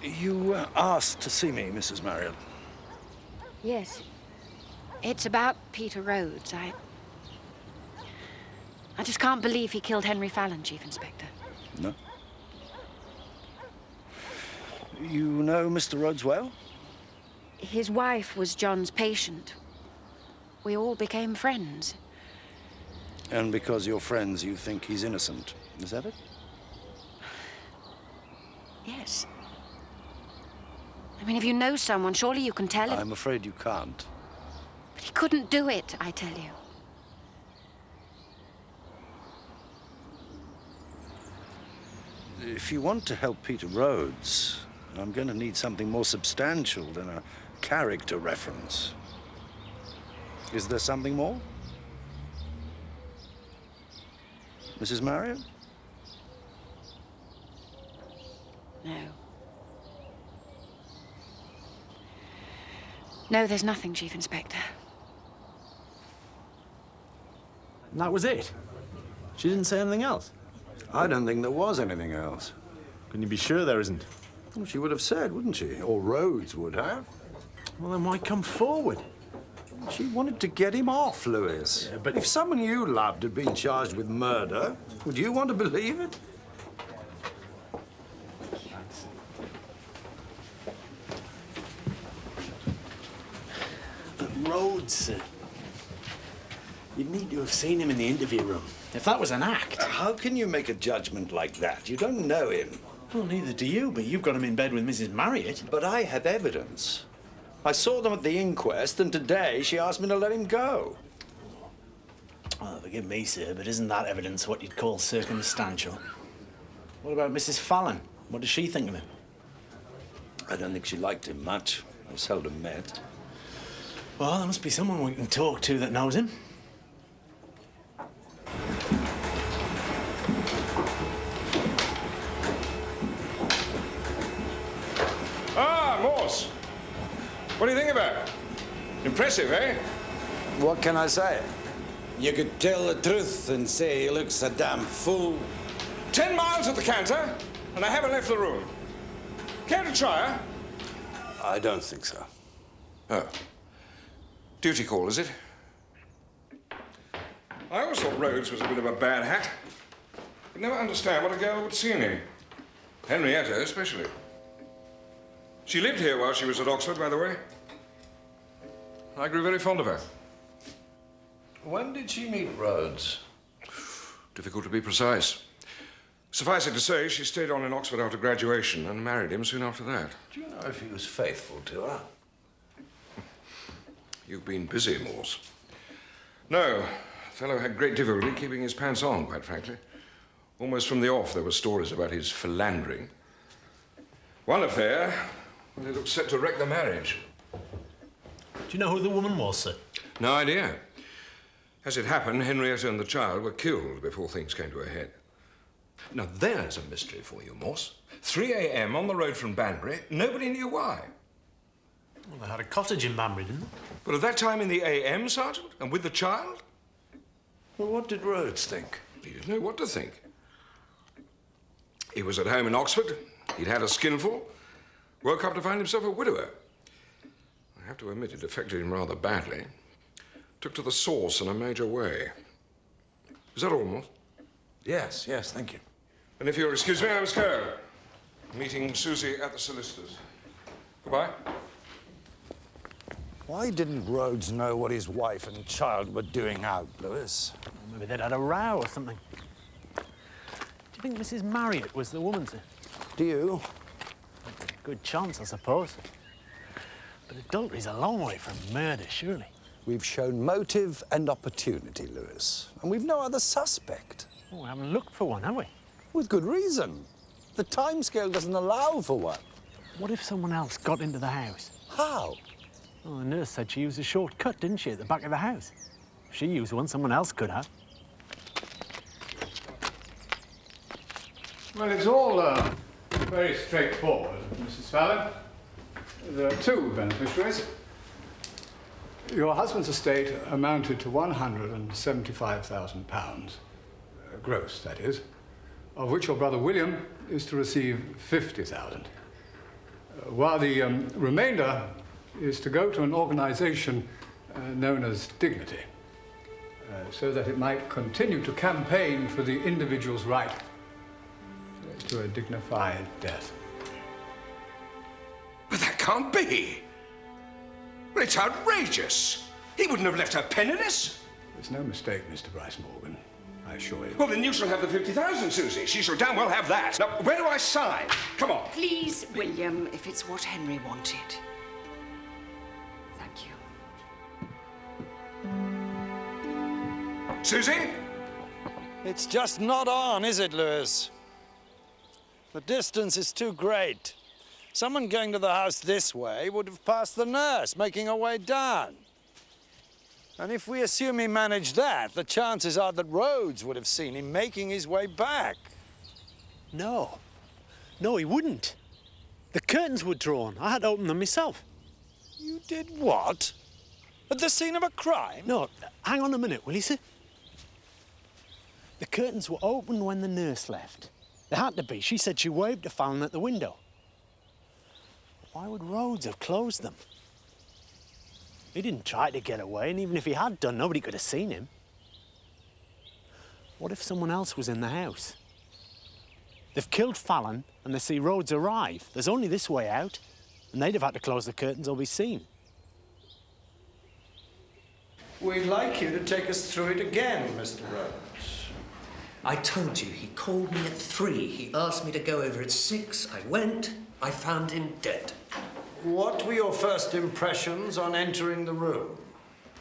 You asked to see me, Mrs. Marriott. Yes. It's about Peter Rhodes. I just can't believe he killed Henry Pheloung, Chief Inspector. No? You know Mr. Rhodes well? His wife was John's patient. We all became friends. And because you're friends, you think he's innocent. Is that it? Yes. I mean, if you know someone, surely you can tell him. I'm afraid you can't. But he couldn't do it, I tell you. If you want to help Peter Rhodes, I'm going to need something more substantial than a character reference. Is there something more? Mrs. Marriott? No. No, there's nothing, Chief Inspector. And that was it? She didn't say anything else? I don't think there was anything else. Can you be sure there isn't? Well, she would have said, wouldn't she? Or Rhodes would have. Well, then why come forward? She wanted to get him off, Lewis. Yeah, but if someone you loved had been charged with murder, would you want to believe it? Rhodes, you'd need to have seen him in the interview room. If that was an act. How can you make a judgment like that? You don't know him. Well, neither do you, but you've got him in bed with Mrs. Marriott. But I have evidence. I saw them at the inquest, and today she asked me to let him go. Well, forgive me, sir, but isn't that evidence what you'd call circumstantial? What about Mrs. Pheloung? What does she think of him? I don't think she liked him much. I seldom met. Well, there must be someone we can talk to that knows him. Morse? What do you think about it? Impressive, eh? What can I say? You could tell the truth and say he looks a damn fool. 10 miles at the canter, and I haven't left the room. Care to try her? I don't think so. Oh. Duty call, is it? I always thought Rhodes was a bit of a bad hat. Could never understand what a girl would see in him. Henrietta, especially. She lived here while she was at Oxford, by the way. I grew very fond of her. When did she meet Rhodes? Difficult to be precise. Suffice it to say, she stayed on in Oxford after graduation and married him soon after that. Do you know if he was faithful to her? You've been busy, Morse. No. The fellow had great difficulty keeping his pants on, quite frankly. Almost from the off, there were stories about his philandering. One affair, well, it looked set to wreck the marriage. Do you know who the woman was, sir? No idea. As it happened, Henrietta and the child were killed before things came to a head. Now, there's a mystery for you, Morse. 3 a.m. on the road from Banbury, nobody knew why. Well, they had a cottage in Banbury, didn't they? But at that time in the a.m., Sergeant, and with the child? Well, what did Rhodes think? He didn't know what to think. He was at home in Oxford. He'd had a skinful. Woke up to find himself a widower. I have to admit it affected him rather badly. Took to the source in a major way. Is that all, Morse? Yes, thank you. And if you'll excuse me, I must go. Meeting Susie at the solicitor's. Goodbye. Why didn't Rhodes know what his wife and child were doing out, Lewis? Maybe they'd had a row or something. Do you think Mrs. Marriott was the woman, sir? Do you? Good chance, I suppose. But adultery's a long way from murder, surely. We've shown motive and opportunity, Lewis. And we've no other suspect. Oh, we haven't looked for one, have we? With good reason. The timescale doesn't allow for one. What if someone else got into the house? How? Well, the nurse said she used a shortcut, didn't she, at the back of the house? If she used one, someone else could have. Well, it's all very straightforward, Mrs. Pheloung. There are two beneficiaries. Your husband's estate amounted to £175,000, gross, that is, of which your brother William is to receive £50,000, while the remainder is to go to an organisation known as Dignity, so that it might continue to campaign for the individual's right to a dignified death. But that can't be. Well, it's outrageous. He wouldn't have left her penniless. There's no mistake, Mr. Bryce Morgan, I assure you. Well, then you shall have the 50,000, Susie. She shall damn well have that. Now, where do I sign? Come on. Please, William, if it's what Henry wanted. Thank you. Susie? It's just not on, is it, Lewis? The distance is too great. Someone going to the house this way would have passed the nurse, making her way down. And if we assume he managed that, the chances are that Rhodes would have seen him making his way back. No. No, he wouldn't. The curtains were drawn. I had to open them myself. You did what? At the scene of a crime? No, hang on a minute, will you, sir? The curtains were open when the nurse left. They had to be. She said she waved to Pheloung at the window. Why would Rhodes have closed them? He didn't try to get away, and even if he had done, nobody could have seen him. What if someone else was in the house? They've killed Pheloung, and they see Rhodes arrive. There's only this way out, and they'd have had to close the curtains or be seen. We'd like you to take us through it again, Mr. Rhodes. I told you, he called me at 3. He asked me to go over at 6. I went. I found him dead. What were your first impressions on entering the room?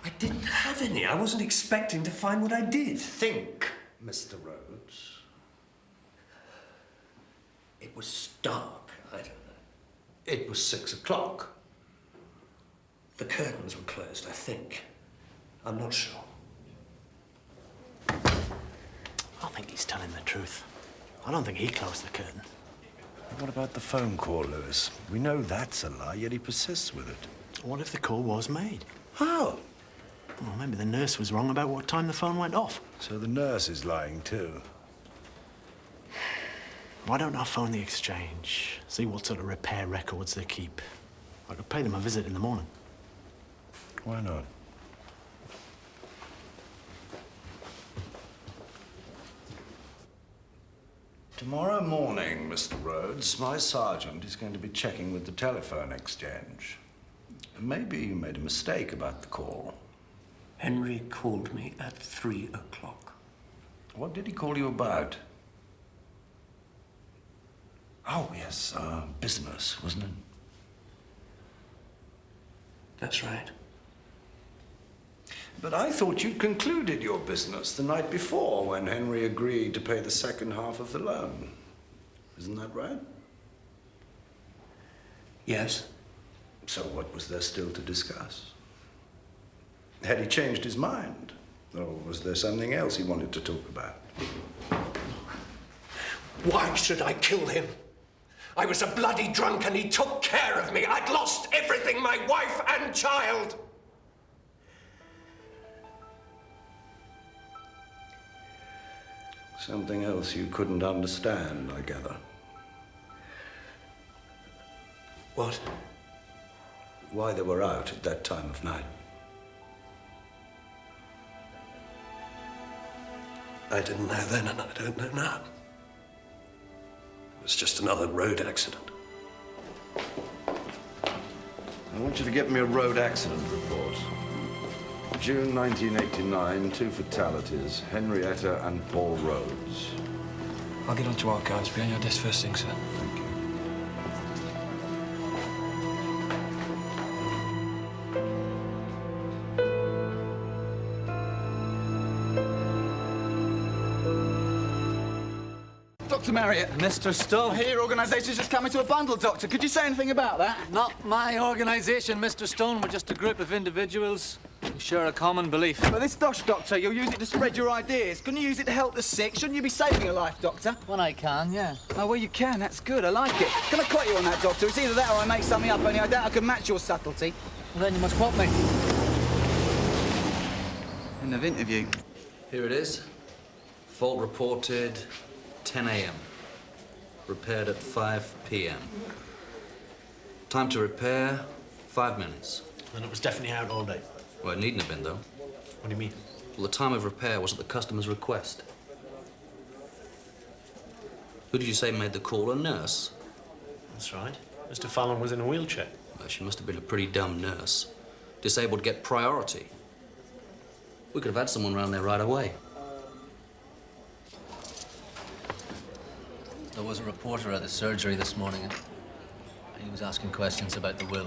I didn't have any. I wasn't expecting to find what I did. Think, Mr. Rhodes. It was dark. I don't know. It was 6 o'clock. The curtains were closed, I think. I'm not sure. I think he's telling the truth. I don't think he closed the curtain. What about the phone call, Lewis? We know that's a lie, yet he persists with it. What if the call was made? How? Well, maybe the nurse was wrong about what time the phone went off. So the nurse is lying too. Why don't I phone the exchange? See what sort of repair records they keep. I could pay them a visit in the morning. Why not? Tomorrow morning, Mr. Rhodes, my sergeant is going to be checking with the telephone exchange. Maybe you made a mistake about the call. Henry called me at 3 o'clock. What did he call you about? Oh, yes, business, wasn't it? That's right. But I thought you'd concluded your business the night before when Henry agreed to pay the second half of the loan. Isn't that right? Yes. So what was there still to discuss? Had he changed his mind? Or was there something else he wanted to talk about? Why should I kill him? I was a bloody drunk and he took care of me. I'd lost everything, my wife and child. Something else you couldn't understand, I gather. What? Why they were out at that time of night. I didn't know then and I don't know now. It was just another road accident. I want you to get me a road accident report. June 1989, 2 fatalities, Henrietta and Paul Rhodes. I'll get onto archives. Be on your desk first thing, sir. Thank you. Dr. Marriott. Mr. Stone. I hear your organisation's just coming to a bundle, Doctor. Could you say anything about that? Not my organisation, Mr. Stone. We're just a group of individuals who share a common belief. But this dosh, Doctor, you'll use it to spread your ideas. Couldn't you use it to help the sick? Shouldn't you be saving a life, Doctor? When I can, yeah. Oh, well, you can. That's good. I like it. Can I quote you on that, Doctor? It's either that or I make something up, only I doubt I can match your subtlety. Well, then you must quote me. End of interview. Here it is. Fault reported 10 a.m. Repaired at 5 p.m. Time to repair, 5 minutes. And it was definitely out all day. Well, it needn't have been, though. What do you mean? Well, the time of repair was at the customer's request. Who did you say made the call? A nurse? That's right. Mr. Pheloung was in a wheelchair. Well, she must have been a pretty dumb nurse. Disabled get priority. We could have had someone round there right away. There was a reporter at the surgery this morning. He was asking questions about the will.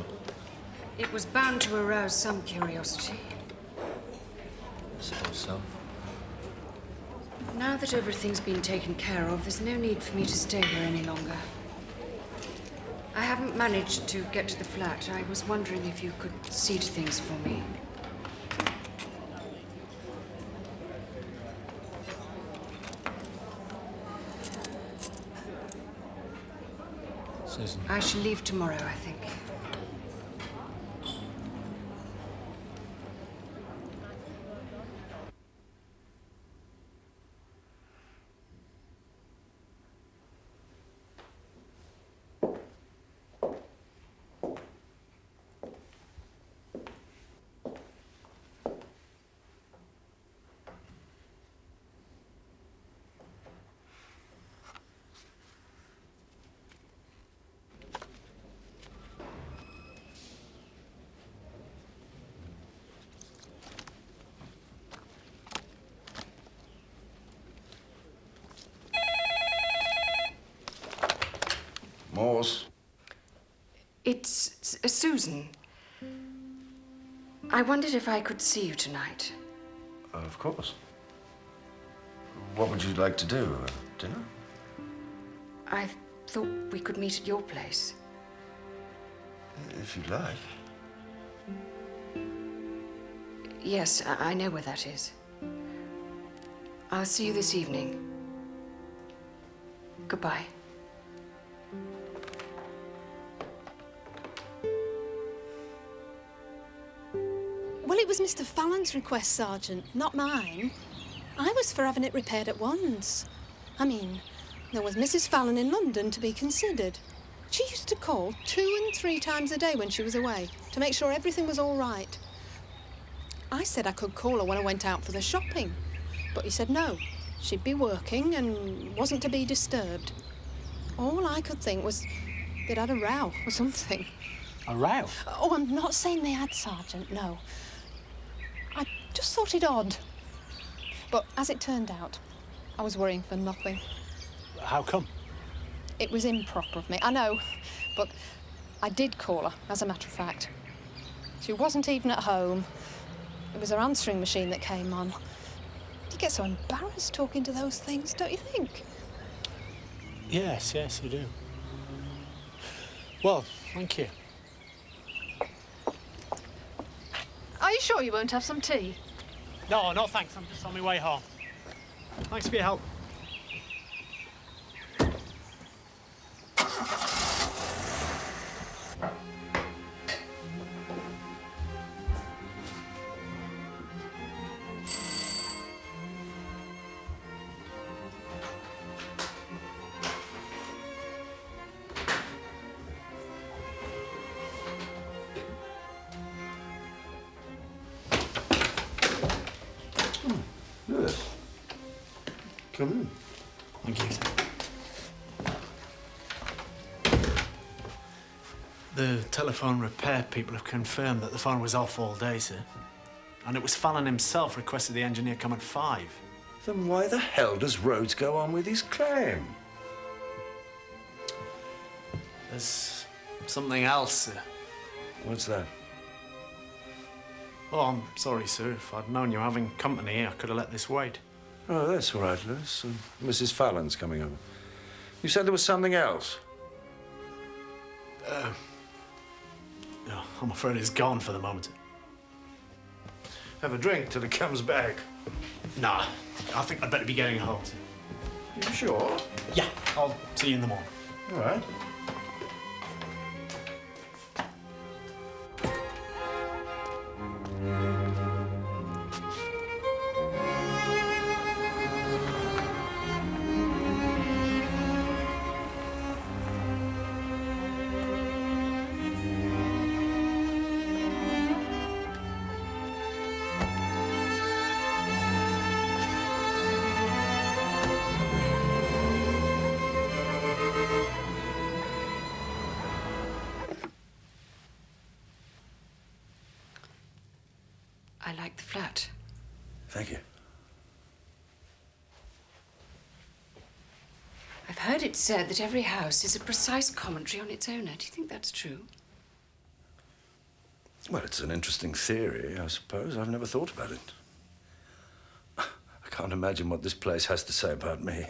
It was bound to arouse some curiosity. I suppose so. Now that everything's been taken care of, there's no need for me to stay here any longer. I haven't managed to get to the flat. I was wondering if you could see to things for me. Susan. I shall leave tomorrow, I think. Morse? It's Susan. I wondered if I could see you tonight. Of course. What would you like to do? Dinner? I thought we could meet at your place. If you like. Yes, I know where that is. I'll see you this evening. Goodbye. it was Mr. Pheloung's request, Sergeant, not mine. I was for having it repaired at once. I mean, there was Mrs. Pheloung in London to be considered. She used to call 2 and 3 times a day when she was away to make sure everything was all right. I said I could call her when I went out for the shopping, but he said no. She'd be working and wasn't to be disturbed. All I could think was they'd had a row or something. A row? Oh, I'm not saying they had, Sergeant, no. I just thought it odd. But as it turned out, I was worrying for nothing. How come? It was improper of me, I know, but I did call her, as a matter of fact. She wasn't even at home. It was her answering machine that came on. You get so embarrassed talking to those things, don't you think? Yes, you do. Well, thank you. Are you sure you won't have some tea? No, thanks. I'm just on my way home. Thanks for your help. Yes. Come in. Thank you. The telephone repair people have confirmed that the phone was off all day, sir. And it was Pheloung himself requested the engineer come at 5. Then why the hell does Rhodes go on with his claim? There's something else, sir. What's that? Oh, I'm sorry, sir. If I'd known you were having company, I could have let this wait. Oh, that's all right, Lewis. Mrs. Pheloung's coming over. You said there was something else? No, I'm afraid it's gone for the moment. Have a drink till it comes back. Nah, I think I'd better be getting home, sir. You sure? Yeah, I'll see you in the morning. All right. I like the flat. Thank you. I've heard it said that every house is a precise commentary on its owner. Do you think that's true? Well, it's an interesting theory, I suppose. I've never thought about it. I can't imagine what this place has to say about me.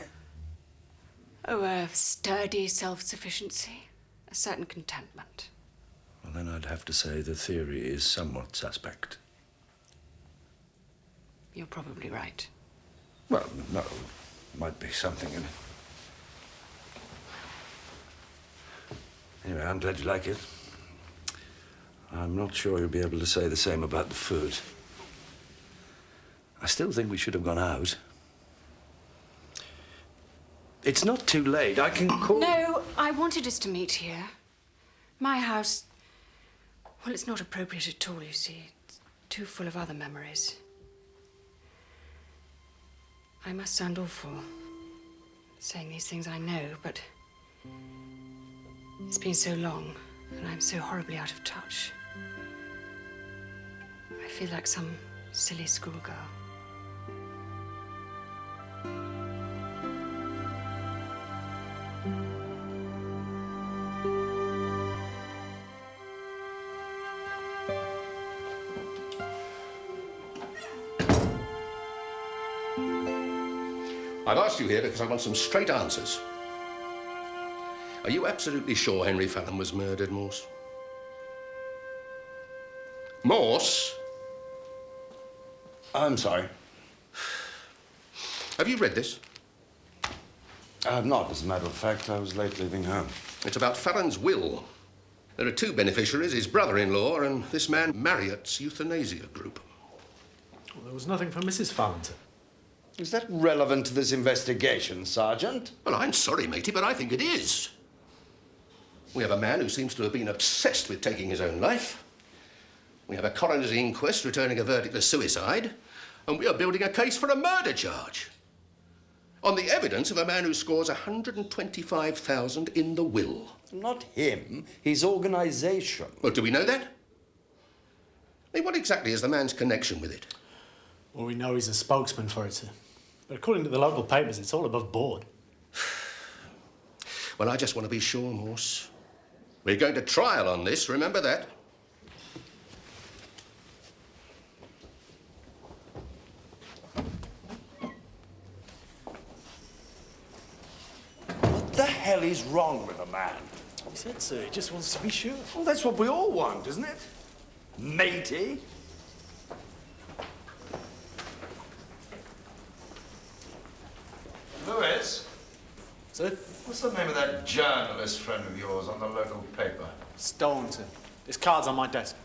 Oh, a sturdy self-sufficiency, a certain contentment. Well, then I'd have to say the theory is somewhat suspect. You're probably right. Well, no, might be something in it. Anyway, I'm glad you like it. I'm not sure you'll be able to say the same about the food. I still think we should have gone out. It's not too late. I can call... No, I wanted us to meet here. My house... Well, it's not appropriate at all, you see. It's too full of other memories. I must sound awful saying these things, I know, but it's been so long and I'm so horribly out of touch. I feel like some silly schoolgirl. I've asked you here because I want some straight answers. Are you absolutely sure Henry Pheloung was murdered, Morse? Morse? I'm sorry. Have you read this? I have not, as a matter of fact. I was late leaving home. It's about Pheloung's will. There are two beneficiaries, his brother-in-law and this man Marriott's euthanasia group. Well, there was nothing from Mrs. Fallon. Is that relevant to this investigation, Sergeant? Well, I'm sorry, matey, but I think it is. We have a man who seems to have been obsessed with taking his own life. We have a coroner's inquest returning a verdict of suicide. And we are building a case for a murder charge. On the evidence of a man who scores 125,000 in the will. Not him, his organisation. Well, do we know that? I mean, what exactly is the man's connection with it? Well, we know he's a spokesman for it, sir. But according to the local papers, it's all above board. Well, I just want to be sure, Morse. We're going to trial on this, remember that? What the hell is wrong with the man? He said, sir, he just wants to be sure. Well, that's what we all want, isn't it? Matey? Lewis? Sir? What's the name of that journalist friend of yours on the local paper? Stolen, sir. His card's on my desk.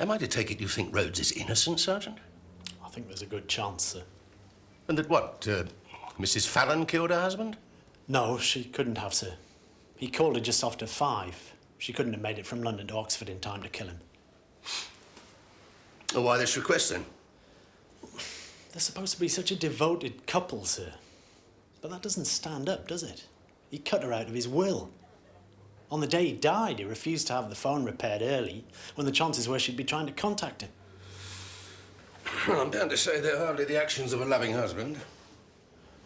Am I to take it you think Rhodes is innocent, Sergeant? I think there's a good chance, sir. And that what, Mrs. Fallon killed her husband? No, she couldn't have, sir. He called her just after 5. She couldn't have made it from London to Oxford in time to kill him. Well, why this request, then? They're supposed to be such a devoted couple, sir. But that doesn't stand up, does it? He cut her out of his will. On the day he died, he refused to have the phone repaired early, when the chances were she'd be trying to contact him. Well, I'm bound to say they're hardly the actions of a loving husband.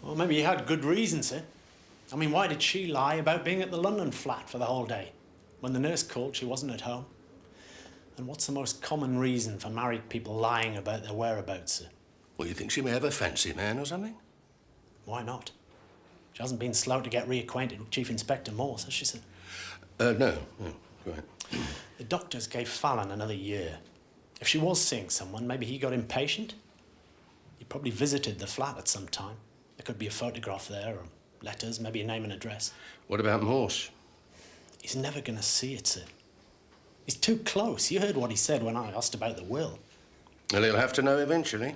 Well, maybe he had good reason, sir. I mean, why did she lie about being at the London flat for the whole day? When the nurse called, she wasn't at home. And what's the most common reason for married people lying about their whereabouts, sir? Well, you think she may have a fancy man or something? Why not? She hasn't been slow to get reacquainted with Chief Inspector Morse, has she, sir? No, right. The doctors gave Fallon another year. If she was seeing someone, maybe he got impatient. He probably visited the flat at some time. There could be a photograph there, or letters, maybe a name and address. What about Morse? He's never going to see it, sir. He's too close. You heard what he said when I asked about the will. Well, he'll have to know eventually.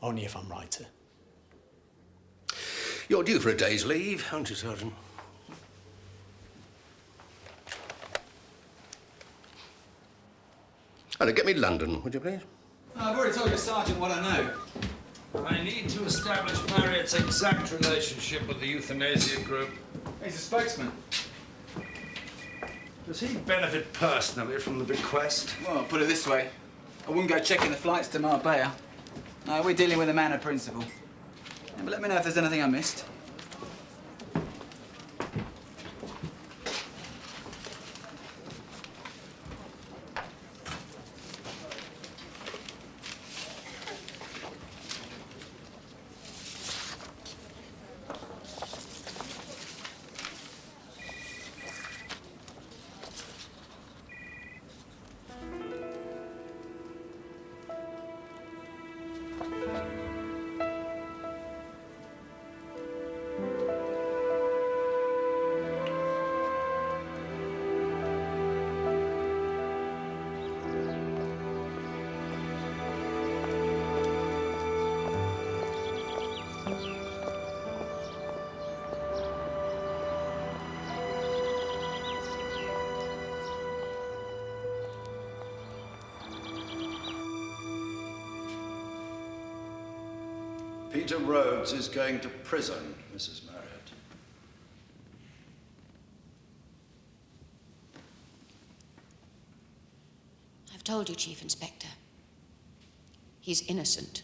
Only if I'm right, sir. You're due for a day's leave, aren't you, Sergeant? Oh, get me London, would you please? I've already told you, Sergeant, what I know. I need to establish Marriott's exact relationship with the euthanasia group. He's a spokesman. Does he benefit personally from the bequest? Well, put it this way. I wouldn't go checking the flights to Marbella. No, we're dealing with a man of principle. Yeah, but let me know if there's anything I missed. Peter Rhodes is going to prison, Mrs. Marriott. I've told you, Chief Inspector. He's innocent.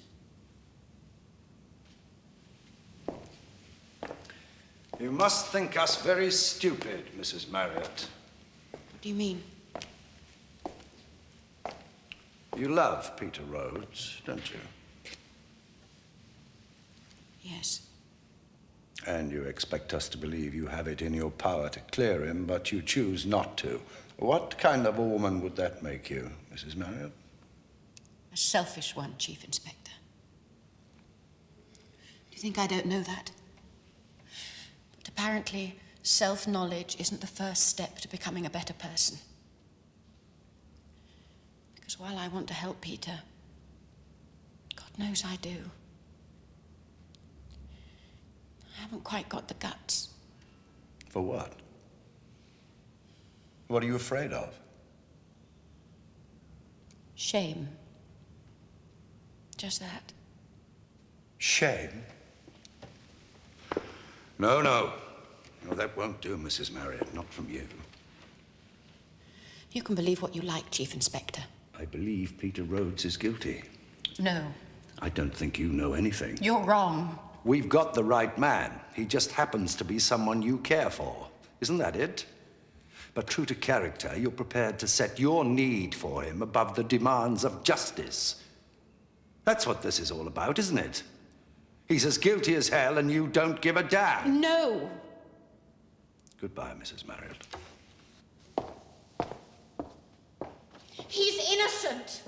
You must think us very stupid, Mrs. Marriott. What do you mean? You love Peter Rhodes, don't you? Yes. And you expect us to believe you have it in your power to clear him, but you choose not to. What kind of a woman would that make you, Mrs. Marriott? A selfish one, Chief Inspector. Do you think I don't know that? But apparently, self-knowledge isn't the first step to becoming a better person. Because while I want to help Peter, God knows I do, I haven't quite got the guts. For what? What are you afraid of? Shame. Just that. Shame? No, no. No, that won't do, Mrs. Marriott. Not from you. You can believe what you like, Chief Inspector. I believe Peter Rhodes is guilty. No. I don't think you know anything. You're wrong. We've got the right man. He just happens to be someone you care for. Isn't that it? But true to character, you're prepared to set your need for him above the demands of justice. That's what this is all about, isn't it? He's as guilty as hell, and you don't give a damn. No. Goodbye, Mrs. Marriott. He's innocent.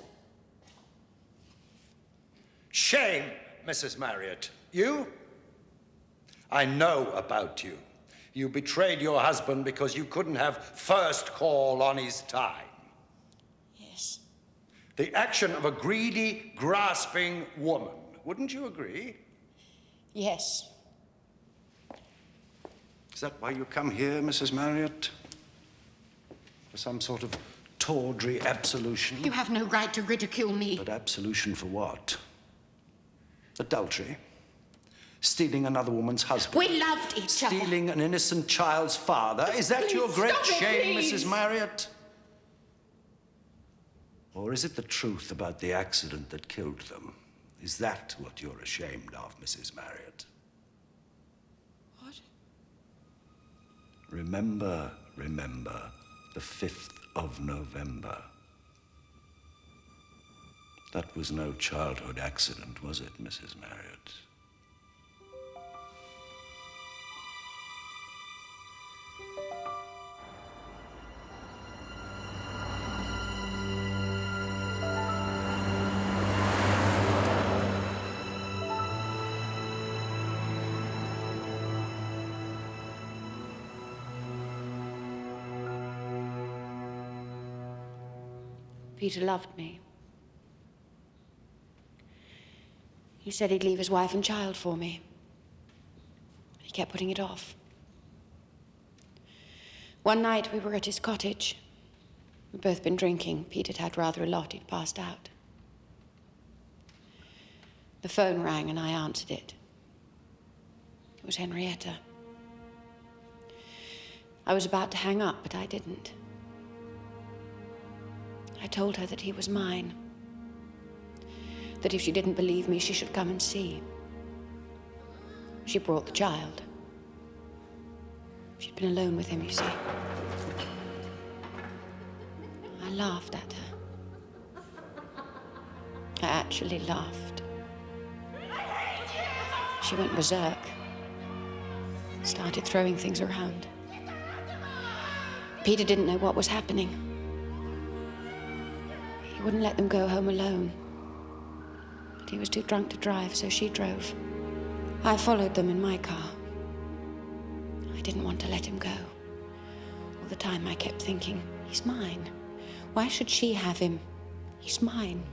Shame, Mrs. Marriott. You? I know about you. You betrayed your husband because you couldn't have first call on his time. Yes. The action of a greedy, grasping woman. Wouldn't you agree? Yes. Is that why you come here, Mrs. Marriott? For some sort of tawdry absolution? You have no right to ridicule me. But absolution for what? Adultery? Stealing another woman's husband? We loved each other. Stealing an innocent child's father? Is that your great shame, Mrs. Marriott? Or is it the truth about the accident that killed them? Is that what you're ashamed of, Mrs. Marriott? What? Remember, the 5th of November. That was no childhood accident, was it, Mrs. Marriott? Peter loved me. He said he'd leave his wife and child for me. He kept putting it off. One night we were at his cottage. We'd both been drinking. Pete had had rather a lot. He'd passed out. The phone rang and I answered it. It was Henrietta. I was about to hang up, but I didn't. I told her that he was mine. That if she didn't believe me, she should come and see. She brought the child. She'd been alone with him, you see. I laughed at her. I actually laughed. She went berserk. Started throwing things around. Peter didn't know what was happening. He wouldn't let them go home alone. But he was too drunk to drive, so she drove. I followed them in my car. I didn't want to let him go. All the time I kept thinking, he's mine. Why should she have him? He's mine.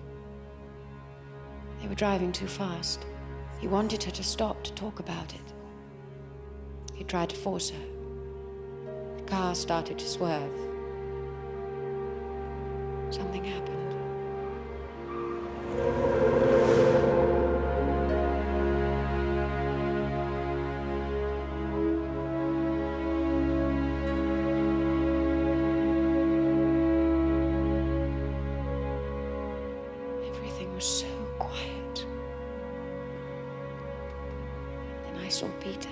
They were driving too fast. He wanted her to stop to talk about it. He tried to force her. The car started to swerve. Something happened. Everything was so quiet. Then I saw Peter.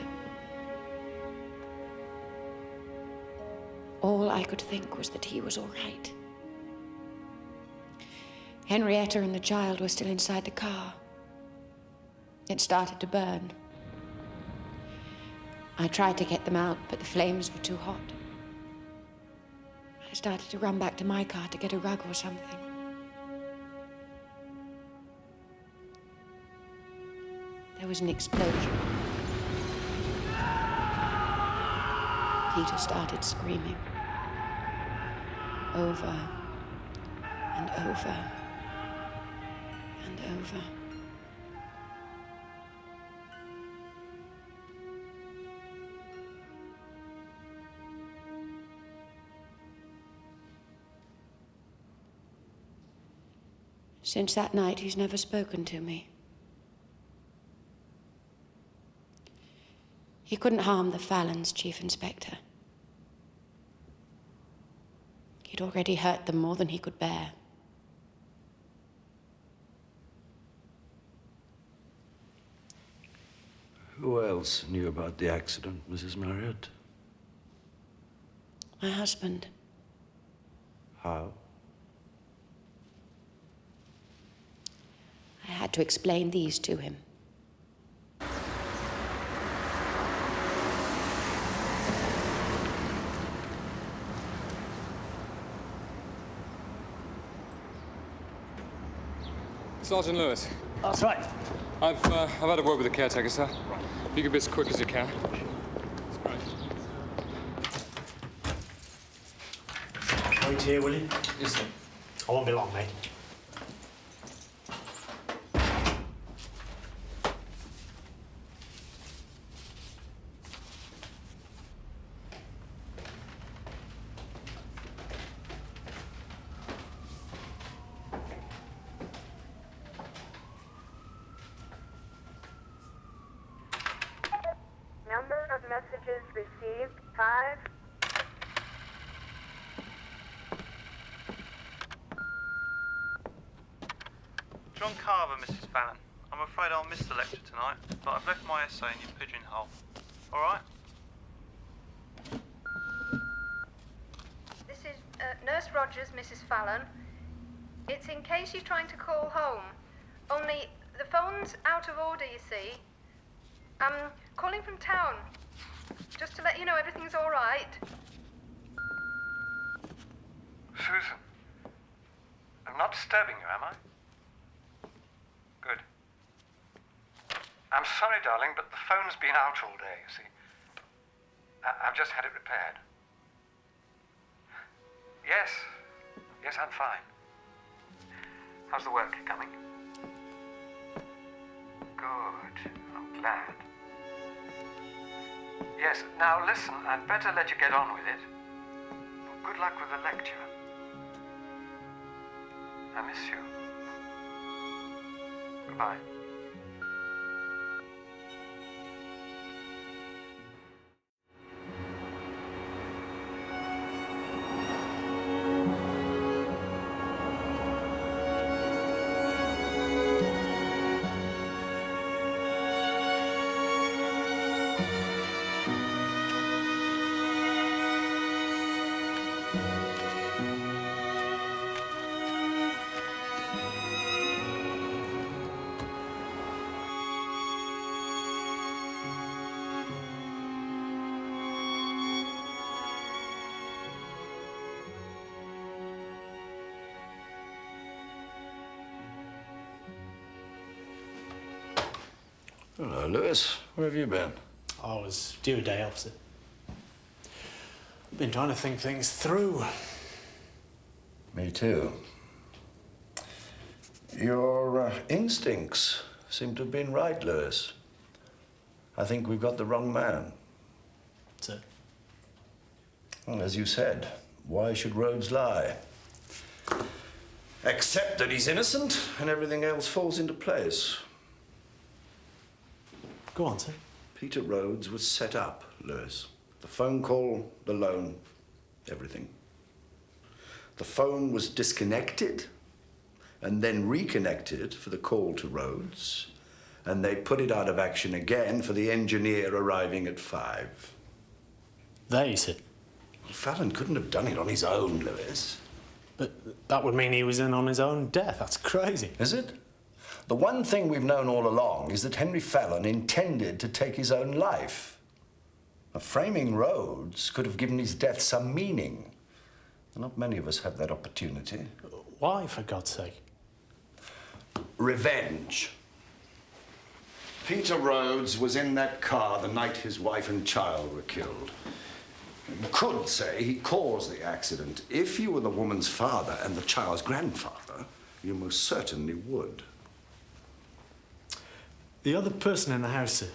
All I could think was that he was all right. Henrietta and the child were still inside the car. It started to burn. I tried to get them out, but the flames were too hot. I started to run back to my car to get a rug or something. There was an explosion. Peter started screaming. Over and over and over. Since that night, he's never spoken to me. He couldn't harm the Phelungs, Chief Inspector. He'd already hurt them more than he could bear. Who else knew about the accident, Mrs. Marriott? My husband. How? I had to explain these to him. Sergeant Lewis. That's right. I've had a word with the caretaker, sir. If you can be as quick as you can. Wait here, will you? Yes, sir. I won't be long, mate. Number of messages received, 5. John Carver, Mrs. Pheloung. I'm afraid I'll miss the lecture tonight, but I've left my essay in your pigeonhole. All right? This is Nurse Rogers, Mrs. Pheloung. It's in case you're trying to call home. Only the phone's out of order, you see. I'm calling from town. Just to let you know everything's all right. Susan, I'm not disturbing you, am I? Good. I'm sorry, darling, but the phone's been out all day, you see. I've just had it repaired. Yes. Yes, I'm fine. How's the work coming? Good. I'm glad. Yes, now listen, I'd better let you get on with it. Good luck with the lecture. I miss you. Goodbye. Hello, Lewis. Where have you been? I was due a day off, sir. Been trying to think things through. Me too. Your instincts seem to have been right, Lewis. I think we've got the wrong man. Sir? Well, as you said, why should Rhodes lie? Accept that he's innocent, and everything else falls into place. Go on, sir. Peter Rhodes was set up, Lewis. The phone call, the loan, everything. The phone was disconnected and then reconnected for the call to Rhodes, and they put it out of action again for the engineer arriving at 5. They, sir. Well, Pheloung couldn't have done it on his own, Lewis. But that would mean he was in on his own death. That's crazy. Is it? The one thing we've known all along is that Henry Pheloung intended to take his own life. Now, framing Rhodes could have given his death some meaning. Not many of us have that opportunity. Why, for God's sake? Revenge. Peter Rhodes was in that car the night his wife and child were killed. You could say he caused the accident. If you were the woman's father and the child's grandfather, you most certainly would. The other person in the house, sir,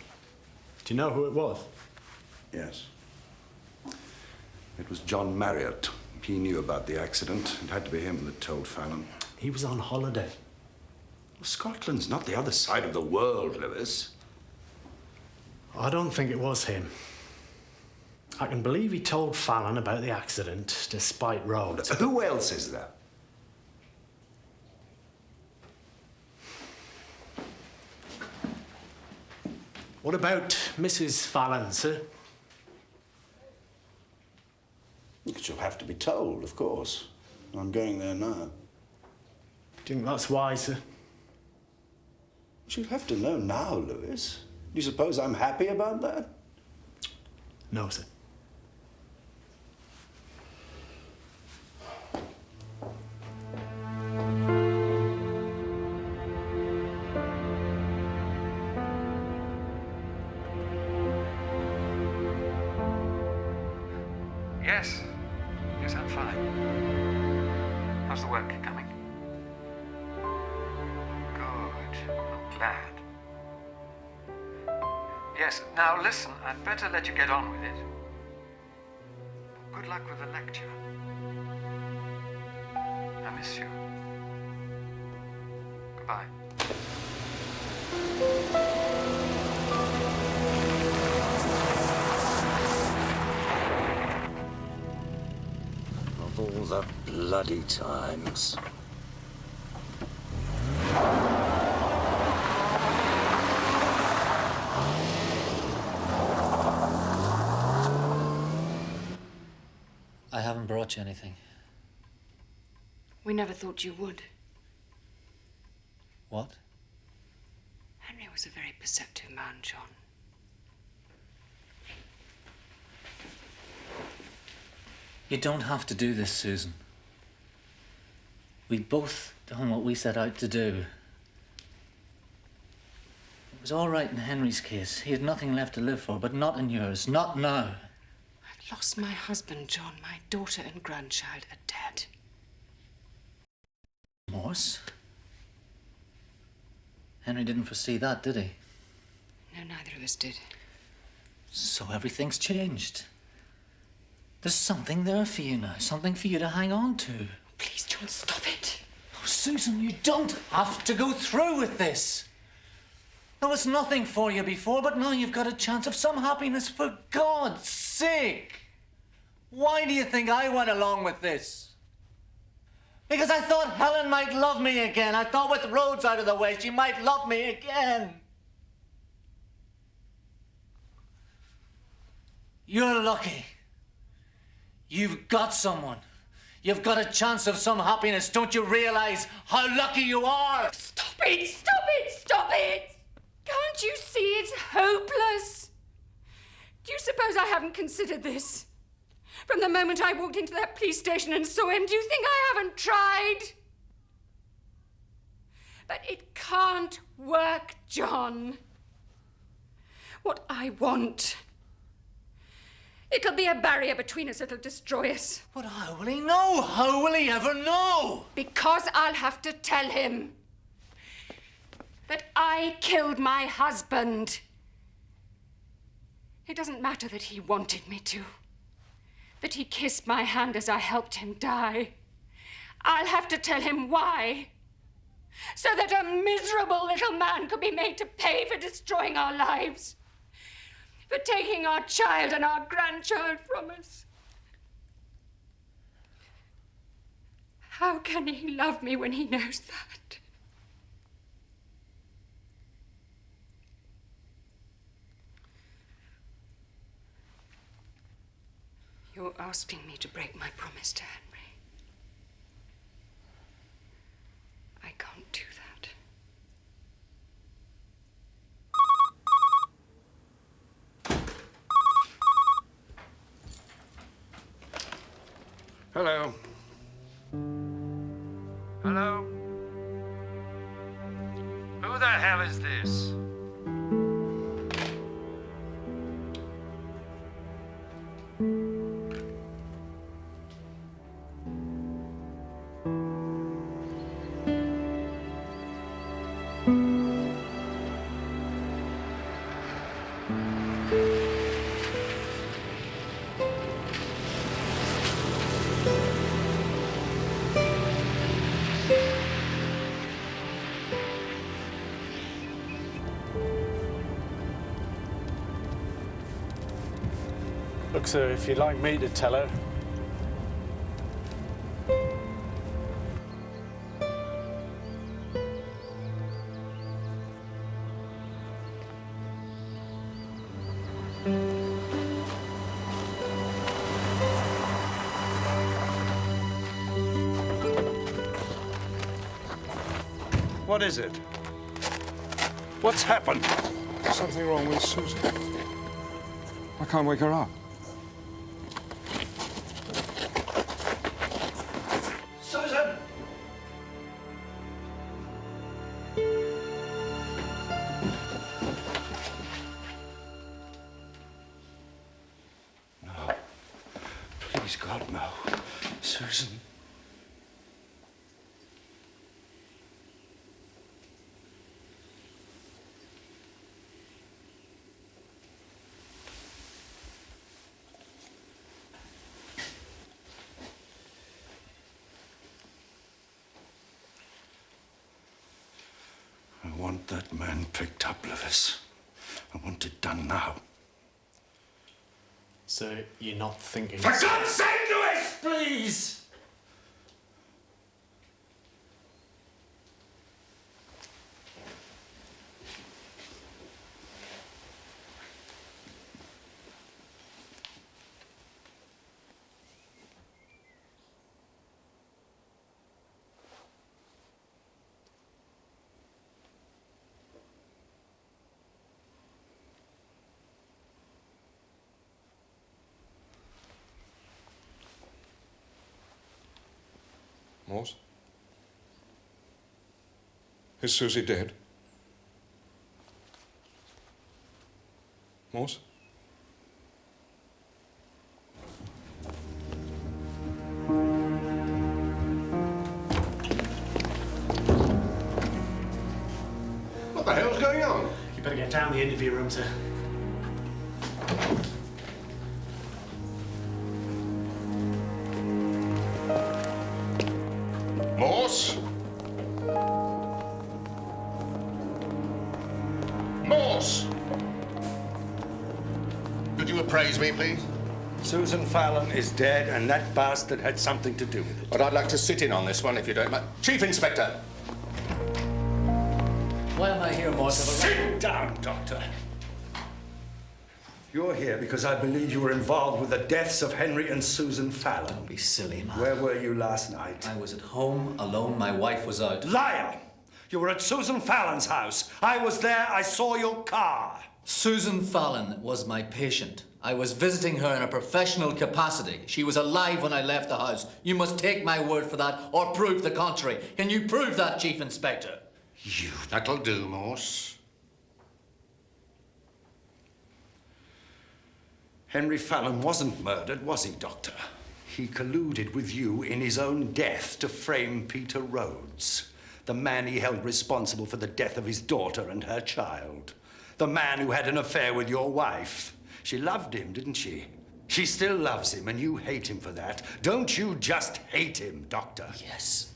do you know who it was? Yes. It was John Marriott. He knew about the accident. It had to be him that told Pheloung. He was on holiday. Well, Scotland's not the other side of the world, Lewis. I don't think it was him. I can believe he told Pheloung about the accident, despite Rhodes. Who else is there? What about Mrs. Pheloung, sir? She'll have to be told, of course. I'm going there now. Do you think that's wise, sir? She'll have to know now, Lewis. Do you suppose I'm happy about that? No, sir. Yes. Yes, I'm fine. How's the work coming? Good. I'm glad. Yes, now listen, I'd better let you get on with it. Good luck with the lecture. I miss you. Goodbye. Of all the bloody times. I haven't brought you anything. We never thought you would. What? Henry was a very perceptive man, John. You don't have to do this, Susan. We've both done what we set out to do. It was all right in Henry's case. He had nothing left to live for, but not in yours. Not now. I've lost my husband, John. My daughter and grandchild are dead. Morse? Henry didn't foresee that, did he? No, neither of us did. So everything's changed. There's something there for you now, something for you to hang on to. Please, John, stop it. Oh, Susan, you don't have to go through with this. There was nothing for you before, but now you've got a chance of some happiness, for God's sake. Why do you think I went along with this? Because I thought Helen might love me again. I thought with Rhodes out of the way, she might love me again. You're lucky. You've got someone. You've got a chance of some happiness. Don't you realize how lucky you are? Stop it! Stop it! Stop it! Can't you see it's hopeless? Do you suppose I haven't considered this? From the moment I walked into that police station and saw him, do you think I haven't tried? But it can't work, John. What I want. It'll be a barrier between us. It'll destroy us. But how will he know? How will he ever know? Because I'll have to tell him that I killed my husband. It doesn't matter that he wanted me to. That he kissed my hand as I helped him die. I'll have to tell him why. So that a miserable little man could be made to pay for destroying our lives. For taking our child and our grandchild from us. How can he love me when he knows that? You're asking me to break my promise to Henry. I can't do that. Hello. Hello? Who the hell is this? Look, sir, if you'd like me to tell her. What is it? What's happened? Something wrong with Susan. I can't wake her up. Susan! No. Please, God, no. Susan. I want that man picked up, Lewis. I want it done now. So you're not thinking... For God's sake, Lewis, please! Morse? Is Susie dead? Morse? What the hell's going on? You better get down the interview room, sir. Morse? Morse? Could you appraise me, please? Susan Fallon is dead, and that bastard had something to do with it. But I'd like to sit in on this one, if you don't mind. Chief Inspector! Why am I here, Morse? Sit down, Doctor. You're here because I believe you were involved with the deaths of Henry and Susan Fallon. Don't be silly, man. Where were you last night? I was at home, alone. My wife was out. Liar! You were at Susan Fallon's house. I was there. I saw your car. Susan Fallon was my patient. I was visiting her in a professional capacity. She was alive when I left the house. You must take my word for that or prove the contrary. Can you prove that, Chief Inspector? You. That'll do, Morse. Henry Fallon wasn't murdered, was he, Doctor? He colluded with you in his own death to frame Peter Rhodes, the man he held responsible for the death of his daughter and her child, the man who had an affair with your wife. She loved him, didn't she? She still loves him, and you hate him for that. Don't you just hate him, Doctor? Yes,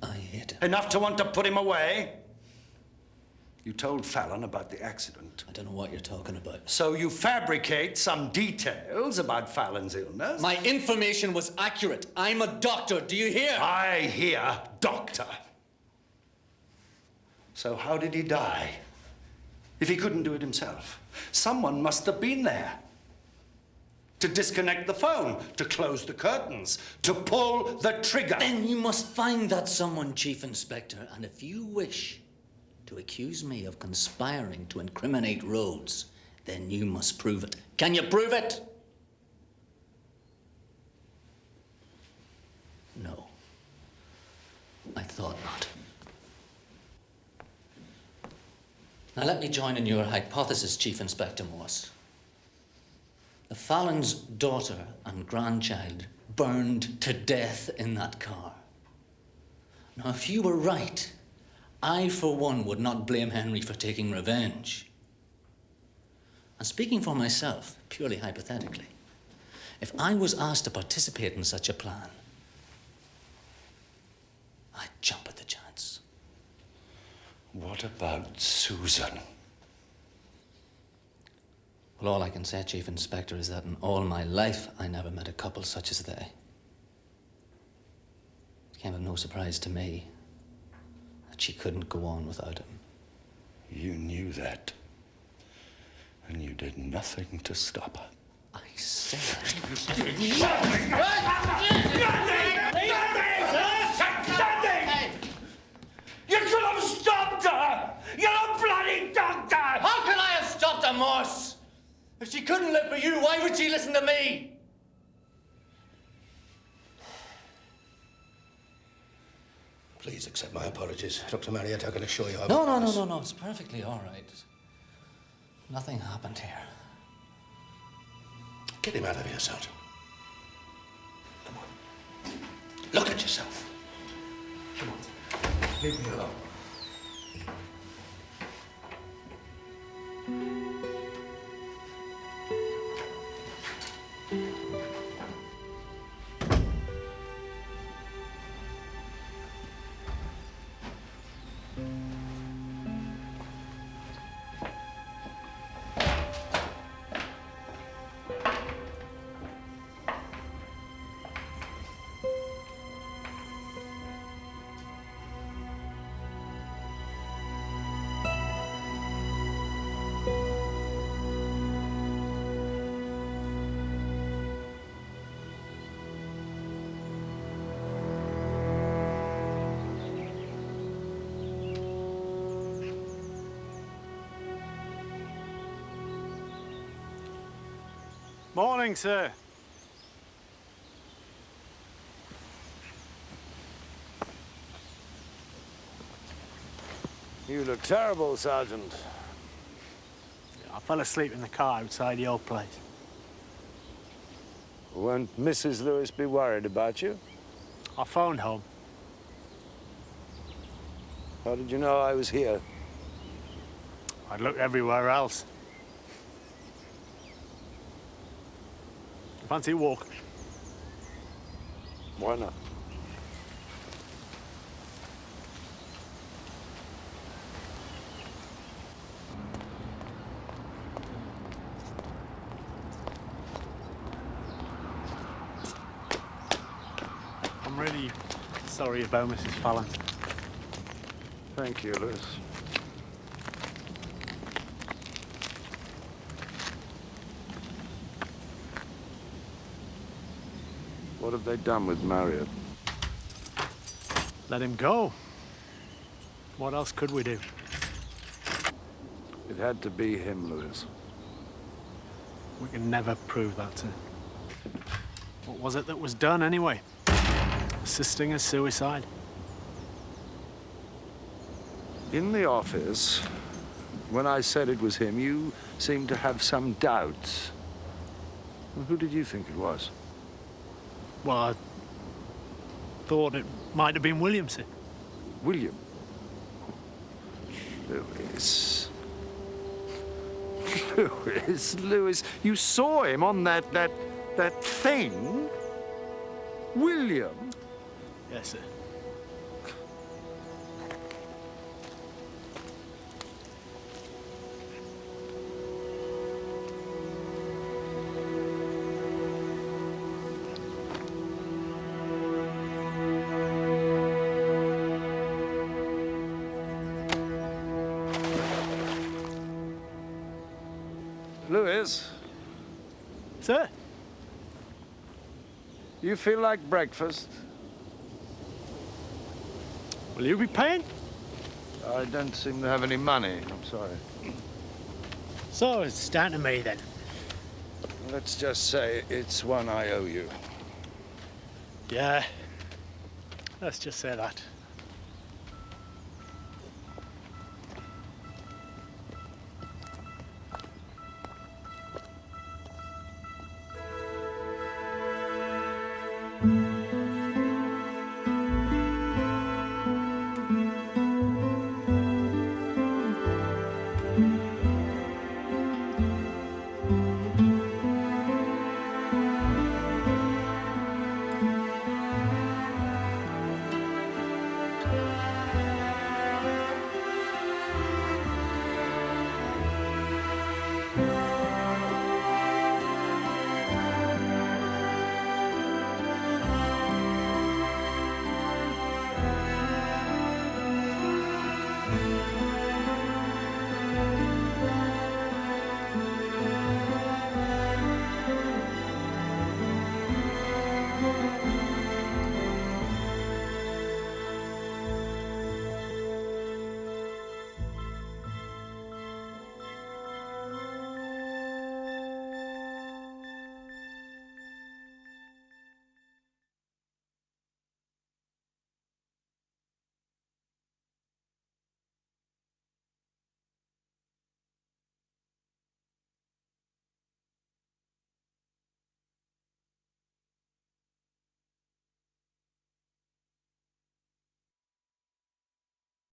I hate him. Enough to want to put him away? You told Fallon about the accident. I don't know what you're talking about. So you fabricate some details about Fallon's illness? My information was accurate. I'm a doctor. Do you hear? I hear doctor. So how did he die? If he couldn't do it himself, someone must have been there. to disconnect the phone, to close the curtains, to pull the trigger. Then you must find that someone, Chief Inspector, and if you wish to accuse me of conspiring to incriminate Rhodes, then you must prove it. Can you prove it? No. I thought not. Now let me join in your hypothesis, Chief Inspector Morse. The Pheloung's daughter and grandchild burned to death in that car. Now, if you were right, I, for one, would not blame Henry for taking revenge. And speaking for myself, purely hypothetically, if I was asked to participate in such a plan, I'd jump at the chance. What about Susan? Well, all I can say, Chief Inspector, is that in all my life, I never met a couple such as they. It came of no surprise to me that she couldn't go on without him. You knew that. And you did nothing to stop her. I said... You could have stopped her! You're a bloody doctor! How can I have stopped her, Morse? If she couldn't live for you, why would she listen to me? Please accept my apologies. Dr. Marriott, I can assure you I No, won't no, no, miss. no, no. It's perfectly all right. Nothing happened here. Get him out of here, Sergeant. Come on. Look at yourself. Come on. Leave me alone. Morning, sir. You look terrible, Sergeant. I fell asleep in the car outside the old place. Won't Mrs. Lewis be worried about you? I phoned home. How did you know I was here? I'd looked everywhere else. Fancy a walk? Why not? I'm really sorry about Mrs. Pheloung. Thank you, Lewis. What have they done with Marriott? Let him go. What else could we do? It had to be him, Lewis. We can never prove that, sir. What was it that was done, anyway? Assisting a suicide? In the office, when I said it was him, you seemed to have some doubts. Well, who did you think it was? Well, I thought it might have been Williamson. William? Lewis. Lewis, you saw him on that thing? William? Yes, sir. Lewis? Sir? You feel like breakfast? Will you be paying? I don't seem to have any money. I'm sorry. So it's down to me then. Let's just say it's one I owe you. Yeah. Let's just say that.